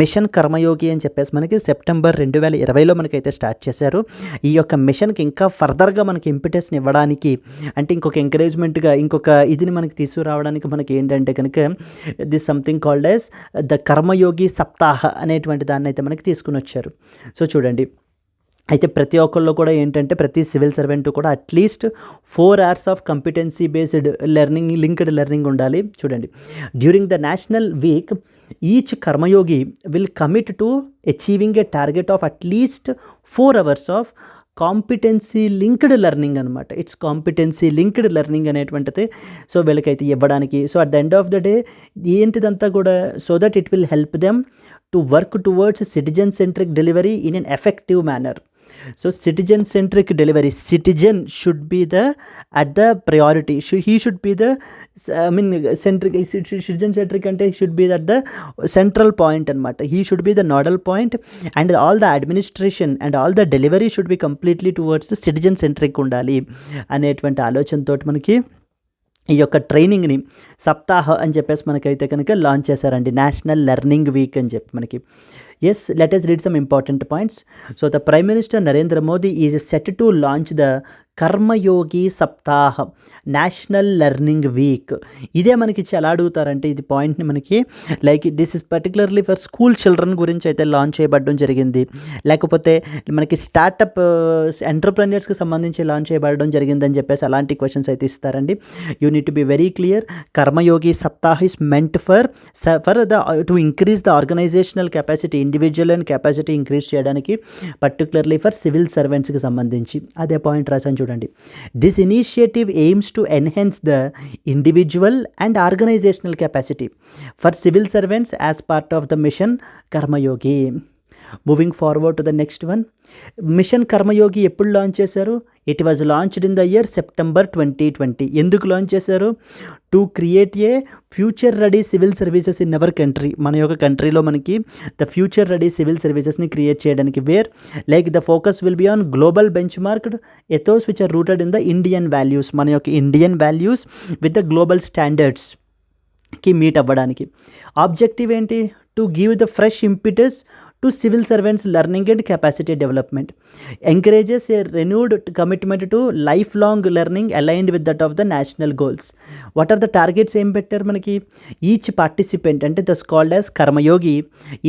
Machine కర్మయోగి అని చెప్పేసి మనకి సెప్టెంబర్ 2020లో మనకైతే స్టార్ట్ చేశారు. ఈ యొక్క మిషన్కి ఇంకా ఫర్దర్గా మనకి ఇంపిటస్ని ఇవ్వడానికి, అంటే ఇంకొక ఎంకరేజ్మెంట్గా ఇంకొక ఇదిని మనకి తీసుకురావడానికి మనకి ఏంటంటే కనుక this something called as the Karmayogi Saptah అనేటువంటి దాన్ని అయితే మనకి తీసుకుని వచ్చారు. సో చూడండి, అయితే ప్రతి ఒక్కళ్ళు కూడా ఏంటంటే ప్రతి సివిల్ సర్వెంట్ కూడా at least 4 hours of competency based learning, linked learning ఉండాలి. చూడండి, during the national week each Karmayogi will commit to achieving a target of at least 4 hours of competency linked learning అనమాట. ఇట్స్ కాంపిటెన్సీ లింక్డ్ లెర్నింగ్ అనేటువంటిది so వీళ్ళకైతే ఇవ్వడానికి. So at the end of the day ఏంటిదంతా కూడా so that it will help them to work towards citizen centric delivery in an effective manner. So citizen centric delivery, citizen should be the at the priority, he should be the centric, citizen centric అంటే should be at the central point అనమాట, he should be the nodal point and all the administration and all the delivery should be completely towards citizen centric ఉండాలి అనేటువంటి ఆలోచనతో మనకి ఈ యొక్క ట్రైనింగ్ని సప్తాహ అని చెప్పేసి మనకైతే కనుక లాంచ్ చేశారండి, నేషనల్ లెర్నింగ్ వీక్ అని చెప్పి మనకి. Yes, let us read some important points. So the Prime Minister Narendra Modi is set to launch the Karmayogi Saptah national learning week. ఇదే మనకి చాలా అడుగుతారంటే ఇది పాయింట్ని మనకి like this is particularly for school children గురించి అయితే లాంచ్ చేయబడడం జరిగింది, లేకపోతే మనకి స్టార్టప్ ఎంటర్ప్రెన్యూర్స్కి సంబంధించి లాంచ్ చేయబడడం జరిగిందని చెప్పేసి అలాంటి క్వశ్చన్స్ అయితే ఇస్తారండి. You need to be very clear. Karmayogi Saptah is meant for the to increase the organisational capacity, individual and capacity increase చేయడానికి, పర్టికులర్లీ ఫర్ సివిల్ సర్వెంట్స్కి సంబంధించి. అదే పాయింట్ రాసాను చూడండి. This initiative aims to enhance the individual and organisational capacity for civil servants as part of the mission Karmayogi. Moving forward to the next one. Mission Karmayogi ఎప్పుడు launch చేశారు? It was launched in the year September 2020. ఎందుకు launch చేశారు? To create a future ready civil services in our country. మన యొక్క కంట్రీలో మనకి the future ready civil సర్వీసెస్ని create చేయడానికి, where like the focus will be on global benchmarked ethos which are rooted in the Indian values. మన యొక్క Indian values with the global స్టాండర్డ్స్కి meet అవ్వడానికి. ఆబ్జెక్టివ్ ఏంటి? To give the fresh impetus to civil servants learning and capacity development, encourages a renewed commitment to lifelong learning aligned with that of the national goals. What are the targets aim better manaki? Each participant and thus called as karmayogi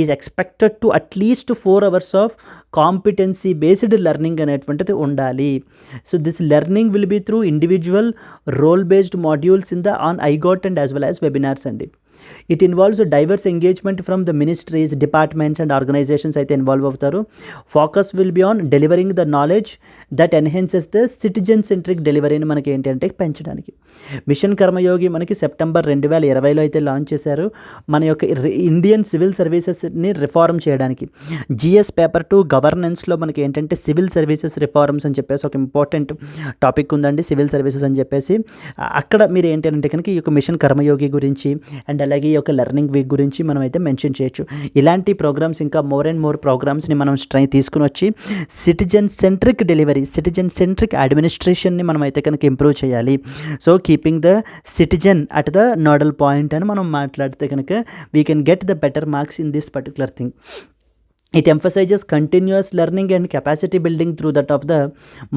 is expected to at least 4 hours of competency based learning అనేటువంటిది ఉండాలి. So this learning will be through individual role based modules in the on igot and as well as webinars and it involves a diverse engagement from the ministries, departments and organizations అయితే involve అవుతారు. Focus will be on delivering the knowledge that enhances the citizen centric డెలివరీని మనకి ఏంటంటే పెంచడానికి. Machine కర్మయోగి మనకి September 2020లో అయితే launch చేశారు. మన యొక్క ఇండియన్ సివిల్ సర్వీసెస్ని రిఫార్మ్ చేయడానికి. జిఎస్ పేపర్ 2 గవర్నెన్స్లో మనకి ఏంటంటే సివిల్ సర్వీసెస్ రిఫార్మ్స్ అని చెప్పేసి ఒక ఇంపార్టెంట్ టాపిక్ ఉందండి, సివిల్ సర్వీసెస్ అని చెప్పేసి. అక్కడ మీరు ఏంటంటే కనుక ఈ యొక్క మిషన్ కర్మయోగి గురించి అండ్ అలాగే ఈ యొక్క లెర్నింగ్ వీక్ గురించి మనం అయితే మెన్షన్ చేయొచ్చు. ఇలాంటి ప్రోగ్రామ్స్ ఇంకా మోర్ అండ్ మోర్ ప్రోగ్రామ్స్ని మనం తీసుకుని వచ్చి citizen centric delivery, citizen centric అడ్మినిస్ట్రేషన్ని మనం అయితే కనుక ఇంప్రూవ్ చేయాలి. So keeping the citizen at the nodal point అని మనం మాట్లాడితే కనుక we can get the better marks in this particular thing. It emphasizes continuous learning and capacity building through that of the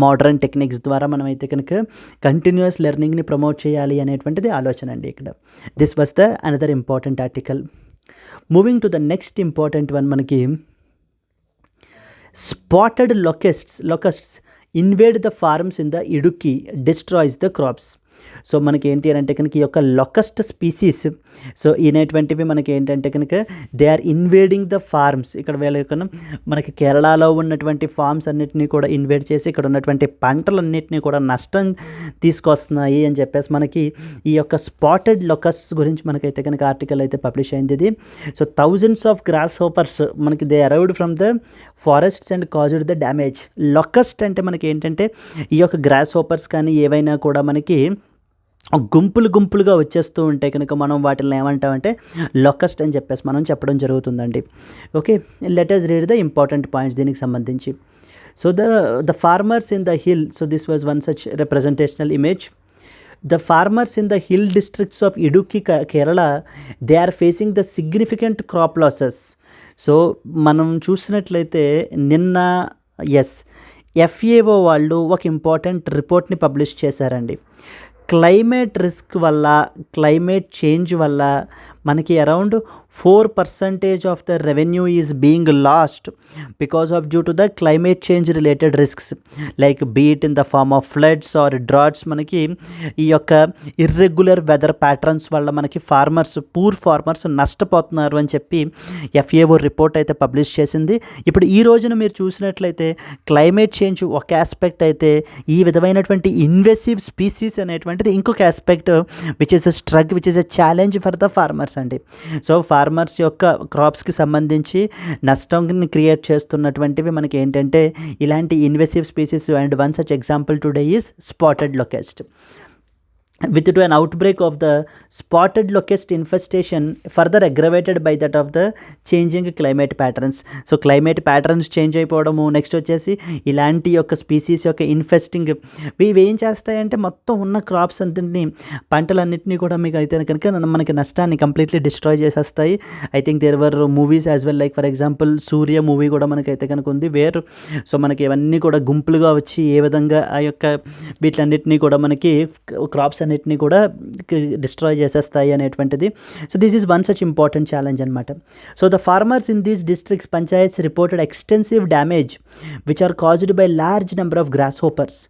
modern techniques ద్వారా మనం అయితే కనుక continuous లెర్నింగ్ని promote చేయాలి అనేటువంటిది ఆలోచన అండి ఇక్కడ. This was the another important article. Moving to the next important one మనకి spotted locusts invade the farms in the Idukki destroys the crops. So మనకి ఏంటి అని అంటే కనుక ఈ యొక్క లొకస్ట్ స్పీసీస్ సో అనేటువంటివి మనకి ఏంటంటే కనుక they are invading the farms. ఇక్కడ వీళ్ళ యొక్క మనకి కేరళలో ఉన్నటువంటి ఫార్మ్స్ అన్నిటినీ కూడా ఇన్వేడ్ చేసి ఇక్కడ ఉన్నటువంటి పంటలన్నింటినీ కూడా నష్టం తీసుకొస్తున్నాయి అని చెప్పేసి మనకి ఈ యొక్క స్పాటెడ్ లొకస్ట్స్ గురించి మనకైతే కనుక ఆర్టికల్ అయితే పబ్లిష్ అయింది ఇది. So thousands of grasshoppers మనకి they arrived from the forests and caused the damage. Locust అంటే మనకి ఏంటంటే ఈ యొక్క గ్రాస్ హోపర్స్ కానీ ఏవైనా కూడా మనకి గుంపులుగా వచ్చేస్తూ ఉంటాయి కనుక మనం వాటిని ఏమంటామంటే లొకస్ట్ అని చెప్పేసి మనం చెప్పడం జరుగుతుందండి. Okay, let us read the important points దీనికి సంబంధించి. So the farmers in the hill, so this was one such representational image. The farmers in the hill districts of Idukki, Kerala, they are facing the significant crop losses. So మనం చూసినట్లయితే నిన్న FAO వాళ్ళు ఒక important రిపోర్ట్ని publish చేశారండి. Climate risk వల్ల, climate change వల్ల మనకి around 4% of the revenue is being lost because of due to the climate change related risks like be it in the form of floods or droughts. మనకి ఈ యొక్క irregular weather patterns వల్ల మనకి poor farmers నష్టపోతున్నారు అని చెప్పి FAO రిపోర్ట్ అయితే publish చేసింది. ఇప్పుడు ఈ రోజున మీరు చూసినట్లయితే క్లైమేట్ చేంజ్ ఒక ఆస్పెక్ట్ అయితే ఈ విధమైనటువంటి ఇన్వెసివ్ స్పీసీస్ అనేటువంటిది ఇంకొక aspect which is a challenge for the farmers. Farmers అండి. సో ఫార్మర్స్ యొక్క క్రాప్స్కి సంబంధించి నష్టంని క్రియేట్ చేస్తున్నటువంటివి మనకి ఏంటంటే ఇలాంటి invasive species. And one such example today is spotted locust. With to an outbreak of the spotted locust infestation further aggravated by that of the changing climate patterns. So climate patterns change అయిపోవడము, next వచ్చేసి ఇలాంటి యొక్క species యొక్క ఇన్ఫెస్టింగ్ ఇవి ఏం చేస్తాయంటే మొత్తం ఉన్న క్రాప్స్ అంతటిని పంటలన్నింటినీ కూడా మీకు అయితే కనుక మనకి నష్టాన్ని కంప్లీట్లీ డిస్ట్రాయ్ చేసేస్తాయి. I think there were movies as well, like for example Surya movie కూడా మనకైతే కనుక ఉంది, వేర్ సో మనకి ఇవన్నీ కూడా గుంపులుగా వచ్చి ఏ విధంగా ఆ యొక్క వీటిలన్నింటినీ కూడా మనకి క్రాప్స్ అన్నిటిని కూడా డిస్ట్రాయ్ చేసేస్తాయి అనేటువంటిది. So this is one such important challenge అనమాట. So the farmers in these districts panchayats reported extensive damage which are caused by large number of grasshoppers.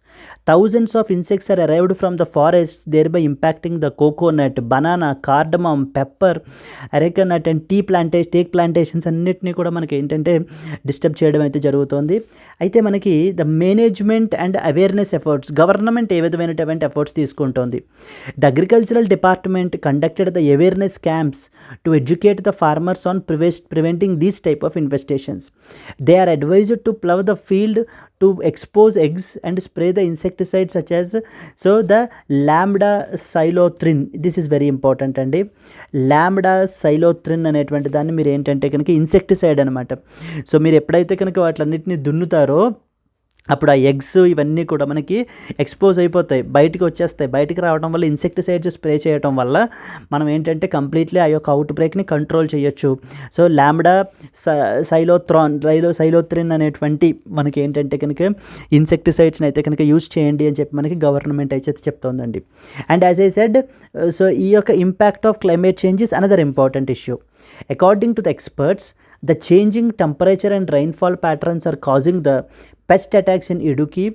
Thousands of insects are arrived from the forests, thereby impacting the coconut, banana, cardamom, pepper, areca nut and teak plantations అన్నిటినీ కూడా మనకి ఏంటంటే disturb చేయడం అయితే జరుగుతుంది. అయితే మనకి the management and awareness efforts, government ఏ విధమైనటువంటి ఎఫర్ట్స్ తీసుకుంటుంది. The agricultural department conducted the awareness camps to educate the farmers on preventing these type of infestations. They are advised to plough the field to expose eggs and spray the insecticides such as the lambda-cyhalothrin. This is very important అండి. lambda-cyhalothrin అనేటువంటి దాన్ని మీరు ఏంటంటే కనుక insecticide అనమాట. So మీరు ఎప్పుడైతే కనుక వాటిలన్నింటినీ దున్నుతారో అప్పుడు ఆ ఎగ్స్ ఇవన్నీ కూడా మనకి ఎక్స్పోజ్ అయిపోతాయి, బయటికి వచ్చేస్తాయి. బయటికి రావడం వల్ల ఇన్సెక్టిసైడ్స్ స్ప్రే చేయడం వల్ల మనం ఏంటంటే కంప్లీట్లీ ఆ యొక్క అవుట్ బ్రేక్ని కంట్రోల్ చేయొచ్చు. సో సైలోథ్రిన్ అనేటువంటి మనకి ఏంటంటే కనుక ఇన్సెక్టిసైడ్స్ని అయితే కనుక యూజ్ చేయండి అని చెప్పి మనకి గవర్నమెంట్ అయితే చెప్తోందండి. And as I said, so ఈ యొక్క impact of climate change is another important issue. According to the experts, the changing temperature and rainfall patterns are causing the pest attacks in Idukki,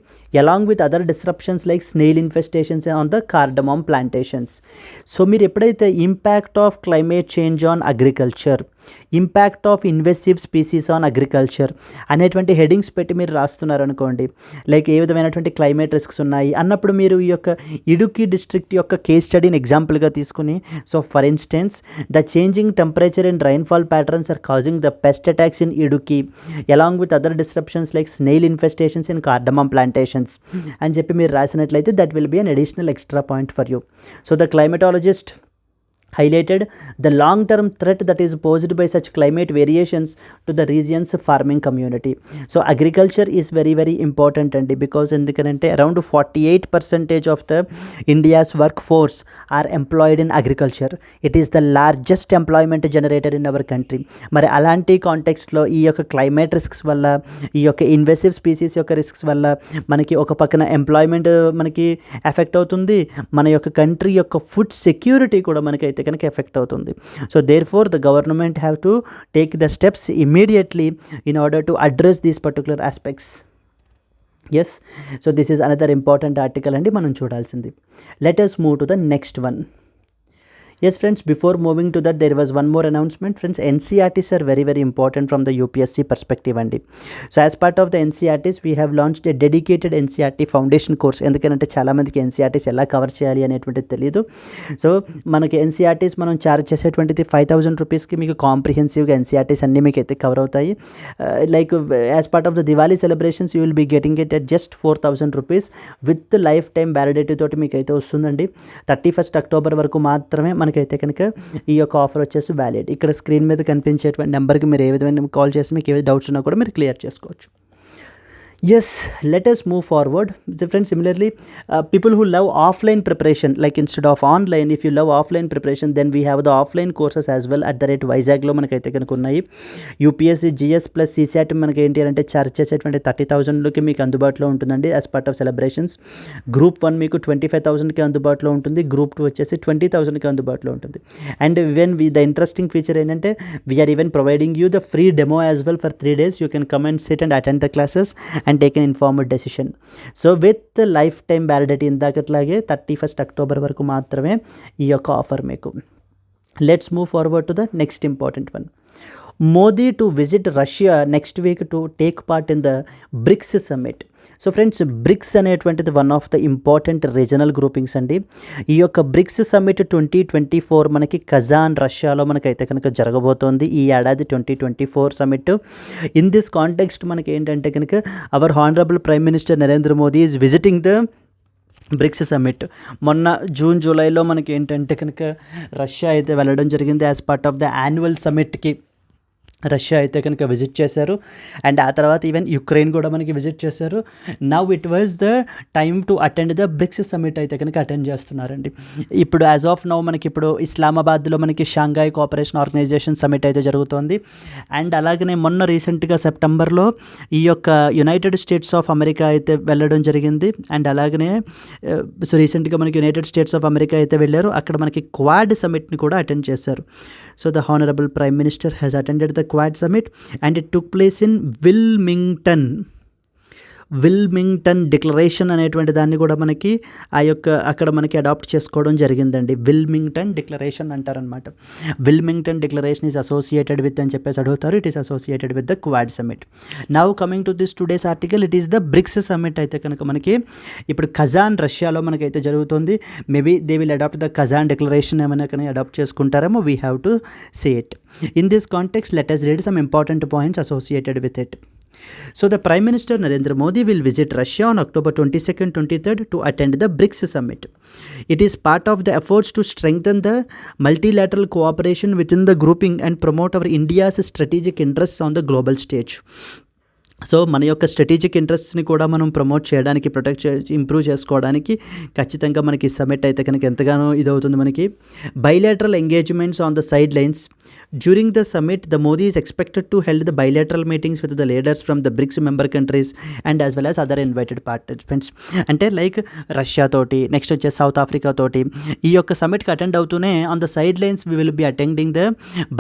along with other disruptions like snail infestations on the cardamom plantations. So మీరు ఎప్పుడైతే impact of climate change on agriculture, impact of invasive species on agriculture అనేటువంటి headings పెట్టి మీరు రాస్తున్నారనుకోండి, like ఏ విధమైనటువంటి climate risks ఉన్నాయి అన్నప్పుడు మీరు ఈ యొక్క ఇడుక్కి డిస్ట్రిక్ట్ యొక్క కేస్ స్టడీని ఎగ్జాంపుల్గా తీసుకుని, so for instance the changing temperature and rainfall patterns are causing the pest attacks in Idukki along with other disruptions like snail infestations in cardamom plantations అని చెప్పి మీరు రాసినట్లయితే that will be an additional extra point for you. So the climatologist highlighted the long-term threat that is posed by such climate variations to the region's farming community. So agriculture is very very important and because endukante around 48% of the India's workforce are employed in agriculture. It is the largest employment generator in our country. మరి అలాంటి కాంటెక్స్ట్లో ఈ యొక్క climate risks వల్ల, ఈ యొక్క invasive species యొక్క risks వల్ల మనకి ఒక పక్కన ఎంప్లాయ్మెంట్ మనకి ఎఫెక్ట్ అవుతుంది, మన యొక్క కంట్రీ యొక్క ఫుడ్ సెక్యూరిటీ కూడా మనకి కనుక ఎఫెక్ట్ అవుతుంది. So therefore the government have to take the steps immediately in order to address these particular aspects. Yes, so this is another important article అండి మనం చూడాల్సింది. Let us move to the next one. Yes friends, before moving to that there was one more announcement. Friends, NCERTs are very very important from the UPSC perspective andi. So as part of the NCERTs we have launched a dedicated NCERT foundation course. ఎందుకంటే చాలా మందికి NCERTs ఎలా cover చేయాలి అనేటువంటిది తెలియదు. So మనకి NCERTs మనం charge చేసేటువంటిది 5,000 రూపీస్కి మీకు కాంప్రిహెన్సివ్గా NCERTs అన్నీ మీకు అయితే కవర్ అవుతాయి. Like as part of the Diwali celebrations you will be getting it at just 4,000 rupees with life time validity తోటి మీకు అయితే వస్తుందండి. 31st October వరకు మాత్రమే మనకైతే కనుక ఈ యొక్క ఆఫర్ వచ్చేసి వ్యాలిడ్. ఇక్కడ స్క్రీన్ మీద కనిపించేటువంటి నెంబర్కి మీరు ఏ విధమైన కాల్ చేసి మీకు ఏ డౌట్స్ ఉన్నా కూడా మీరు క్లియర్ చేసుకోవచ్చు. Yes, let us move forward. So friends, similarly, people who love offline preparation, like instead of online, if you love offline preparation, then we have the offline courses as well at the rate Vizaglo మనకైతే కనుక ఉన్నాయి. UPSC GS plus CSAT మనకి ఏంటి అంటే charge చేసేటువంటి 30,000కి మీకు అందుబాటులో ఉంటుందండి as part of celebrations. Group 1 మీకు 25,000కి అందుబాటులో ఉంటుంది, గ్రూప్ 2 వచ్చేసి 20,000కి అందుబాటులో ఉంటుంది. And even the interesting feature ఏంటంటే we are even providing you the free demo as well for 3 days. You can come and sit and attend the classes and take an informed decision. So with the lifetime validity ఇందాకట్లాగే 31st October వరకు మాత్రమే ఈ యొక్క offer మీకు. Let's move forward to the next important one. Modi to visit Russia next week to take part in the BRICS summit. So friends, BRICS అనేటువంటిది one of the important regional groupings అండి. ఈ యొక్క bricks summit 2024 మనకి Kazan రష్యాలో మనకైతే కనుక జరగబోతోంది ఈ ఏడాది 2024 సమ్మిట్. ఇన్ దిస్ కాంటెక్స్ట్ మనకి ఏంటంటే కనుక our honourable prime minister Narendra Modi is visiting the BRICS summit. మొన్న జూలైలో మనకి ఏంటంటే కనుక రష్యా అయితే వెళ్ళడం జరిగింది as part of the annual సమ్మిట్కి. రష్యా అయితే కనుక విజిట్ చేశారు అండ్ ఆ తర్వాత ఈవెన్ యుక్రెయిన్ కూడా మనకి విజిట్ చేశారు. Now it was the time to attend the BRICS summit అయితే కనుక అటెండ్ చేస్తున్నారండి. ఇప్పుడు యాజ్ ఆఫ్ నౌ మనకి ఇప్పుడు ఇస్లామాబాద్లో మనకి షాంఘాయ్ కోఆపరేషన్ ఆర్గనైజేషన్ సమ్మిట్ అయితే జరుగుతోంది. అండ్ అలాగనే మొన్న రీసెంట్గా సెప్టెంబర్లో ఈ యొక్క యునైటెడ్ స్టేట్స్ ఆఫ్ అమెరికా అయితే వెళ్ళడం జరిగింది. అండ్ అలాగనే రీసెంట్గా మనకి యునైటెడ్ స్టేట్స్ ఆఫ్ అమెరికా అయితే వెళ్ళారు. అక్కడ మనకి క్వాడ్ సమ్మిట్ని కూడా అటెండ్ చేశారు. So the honourable prime minister has attended the Quad Summit and it took place in Wilmington declaration అనేటువంటి దాన్ని కూడా మనకి అక్కడ మనకి అడాప్ట్ చేసుకోవడం జరిగిందండి. విల్మింగ్టన్ డిక్లరేషన్ అంటారనమాట. Wilmington declaration is associated with అని చెప్పేసి అడుగుతారు. It is associated with the quad summit. Now coming to this today's article, it is the BRICS summit అయితే కనుక మనకి ఇప్పుడు కజాన్ రష్యాలో మనకైతే జరుగుతుంది. Maybe they will adopt the Kazan declaration ఏమైనా కానీ అడాప్ట్ చేసుకుంటారేమో. We have to say it. In this context let us read some important points associated with it. So the Prime Minister Narendra Modi will visit Russia on October 22nd, 23rd to attend the BRICS summit. It is part of the efforts to strengthen the multilateral cooperation within the grouping and promote our India's strategic interests on the global stage. So మన యొక్క strategic ఇంట్రెస్ట్ని కూడా మనం promote చేయడానికి, improve చేసుకోవడానికి ఖచ్చితంగా మనకి summit అయితే కనుక ఎంతగానో ఇదవుతుంది మనకి. Bilateral engagements on the side lines during the summit the Modi is expected to held the bilateral meetings with the leaders from the BRICS member countries and as well as other invited participants. అంటే like Russia తోటి, next వచ్చే South Africa తోటి ఈ యొక్క సమ్మిట్కి attend అవుతూనే on the side lines we will be attending the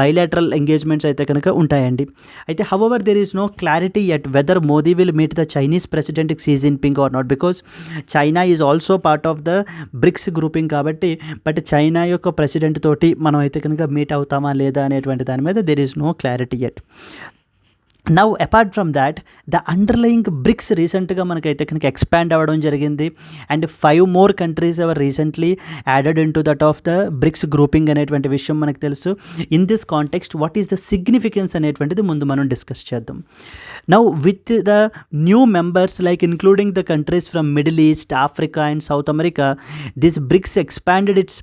bilateral engagements అయితే కనుక ఉంటాయండి. అయితే however there is no clarity yet whether Modi will meet the Chinese President Xi Jinping or not, because China is also part of the BRICS grouping కాబట్టి. But China యొక్క president తోటి మనం అయితే కనుక మీట్ అవుతామా లేదా అనేటువంటి దాని మీద there is no clarity yet. Now apart from that the underlying BRICS రీసెంట్గా మనకైతే కనుక ఎక్స్పాండ్ అవ్వడం జరిగింది and 5 more countries were recently added into that of the BRICS grouping అనేటువంటి విషయం మనకు తెలుసు. In this context what is the significance అనేటువంటిది ముందు మనం డిస్కస్ చేద్దాం. Now with the new members like including the countries from Middle East, Africa and South America, this BRICS expanded its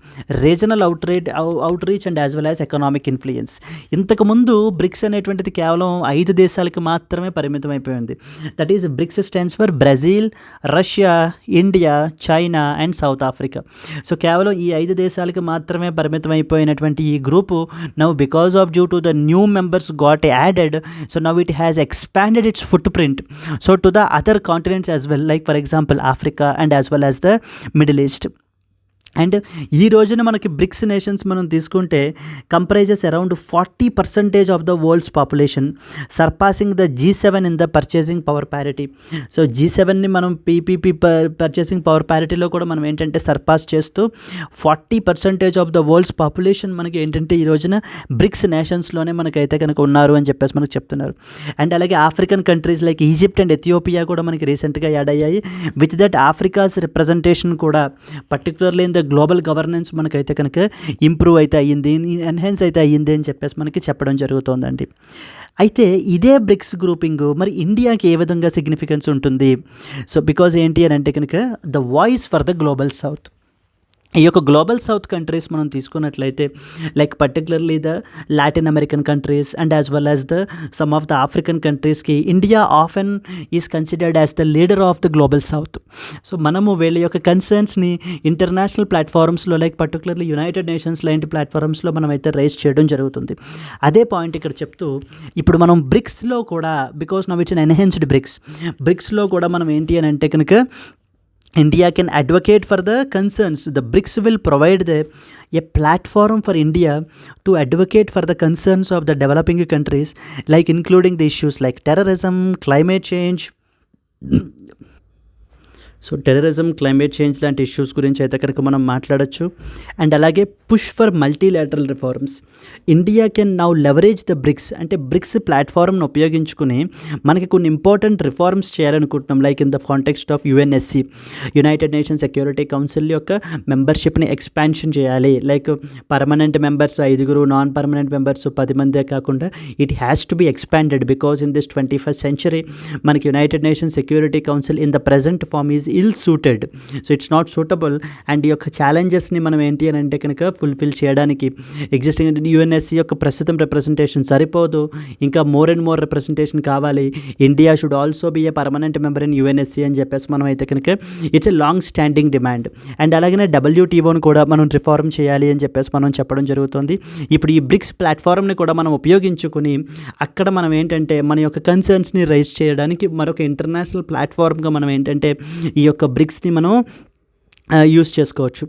regional outreach and as well as economic influence. ఇంతకుముందు BRICS అనేటువంటిది కేవలం 5 దేశాలకి మాత్రమే పరిమితం అయిపోయింది. That is BRICS stands for Brazil, Russia, India, China and South Africa. So కేవలం ఈ 5 దేశాలకి మాత్రమే పరిమితం అయిపోయినటువంటి ఈ group now because of due to the new members got added, so now it has expanded its foot print so to the other continents as well, like for example Africa and as well as the middle east. And ఈ రోజున మనకి bricks nations మనం తీసుకుంటే comprises around 40% of the world's population, surpassing the G7 in the purchasing power parity. So G7ని మనం PPP purchasing power ప్యారిటీలో కూడా మనం ఏంటంటే సర్పాస్ చేస్తూ 40% ఆఫ్ ద వరల్డ్స్ పాపులేషన్ మనకి ఏంటంటే ఈ రోజున బ్రిక్స్ నేషన్స్లోనే మనకైతే కనుక ఉన్నారు అని చెప్పేసి మనకు చెప్తున్నారు. అండ్ అలాగే African countries like Egypt and Ethiopia కూడా మనకి రీసెంట్గా యాడ్ అయ్యాయి. విత్ దట్ ఆఫ్రికాస్ రిప్రజెంటేషన్ కూడా particularly in the global governance మనకైతే కనుక ఇంప్రూవ్ అయితే అయ్యింది, ఎన్హాన్స్ అయితే అయ్యింది అని చెప్పేసి మనకి చెప్పడం జరుగుతుందండి. అయితే ఇదే బ్రిక్స్ గ్రూపింగ్ మరి ఇండియాకి ఏ విధంగా సిగ్నిఫికెన్స్ ఉంటుంది? సో బికాజ్ ఏంటి అని అంటే కనుక the voice for the global south. ఈ యొక్క గ్లోబల్ సౌత్ కంట్రీస్ మనం తీసుకున్నట్లయితే like particularly the Latin American countries and as well as the some of the African కంట్రీస్కి India often is considered as the leader of the global south. So మనము వీళ్ళ యొక్క కన్సర్న్స్ని international ప్లాట్ఫారమ్స్లో like particularly United Nations లాంటి ప్లాట్ఫారమ్స్లో మనం అయితే రైజ్ చేయడం జరుగుతుంది. అదే పాయింట్ ఇక్కడ చెప్తూ ఇప్పుడు మనం బ్రిక్స్లో కూడా because now it's an enhanced బ్రిక్స్లో కూడా మనం ఏంటి అని అంటే కనుక India can advocate for the concerns. The BRICS will provide a platform for India to advocate for the concerns of the developing countries, like including the issues like terrorism, climate change, so terrorism, climate change లాంటి issues గురించి అయితే కనుక మనం మాట్లాడచ్చు. And అలాగే push for multilateral reforms. India can now leverage the BRICS, అంటే BRICS ప్లాట్ఫామ్ను ఉపయోగించుకుని మనకి కొన్ని ఇంపార్టెంట్ రిఫార్మ్స్ చేయాలనుకుంటున్నాం. Like in the context of UNSC, United Nations Security Council యొక్క మెంబర్షిప్ని ఎక్స్పాన్షన్ చేయాలి. Like permanent members 5, non permanent members 10 మందే కాకుండా it has to be expanded because in this 21st century మనకి United Nations Security Council in the present form is ill suited. So it's not suitable. And ఈ యొక్క ఛాలెంజెస్ని మనం ఏంటి అని అంటే కనుక ఫుల్ఫిల్ చేయడానికి ఎగ్జిస్టింగ్ యుఎన్ఎస్సి యొక్క ప్రస్తుతం రిప్రజెంటేషన్ సరిపోదు, ఇంకా మోర్ అండ్ మోర్ రిప్రజెంటేషన్ కావాలి. India should also be a permanent member in UNSC అని చెప్పేసి మనం అయితే కనుక it's a long standing demand. And అలాగనే WTOని కూడా మనం రిఫార్మ్ చేయాలి అని చెప్పేసి మనం చెప్పడం జరుగుతుంది. ఇప్పుడు ఈ బ్రిక్స్ ప్లాట్ఫామ్ని కూడా మనం ఉపయోగించుకుని అక్కడ మనం ఏంటంటే మన యొక్క కన్సర్న్స్ని రైజ్ చేయడానికి మరొక ఇంటర్నేషనల్ ప్లాట్ఫామ్గా మనం ఏంటంటే ఈ యొక్క బ్రిక్స్ని మనం యూస్ చేసుకోవచ్చు.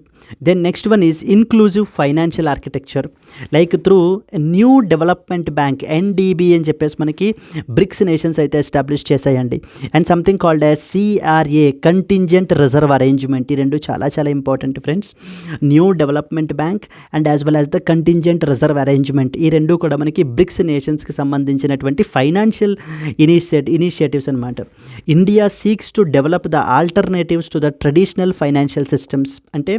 Then next one is inclusive financial architecture. Like through new development bank NDB అని చెప్పేసి మనకి బ్రిక్స్ నేషన్స్ అయితే ఎస్టాబ్లిష్ చేశాయండి. And something called as CRA, contingent reserve arrangement. ఈ రెండు చాలా చాలా important friends. New development bank and as well as the contingent reserve arrangement, ఈ రెండు కూడా మనకి బ్రిక్స్ నేషన్స్కి సంబంధించినటువంటి ఫైనాన్షియల్ ఇనిషియేటివ్స్ అనమాట. India seeks to develop the alternatives to the traditional financial systems. అంటే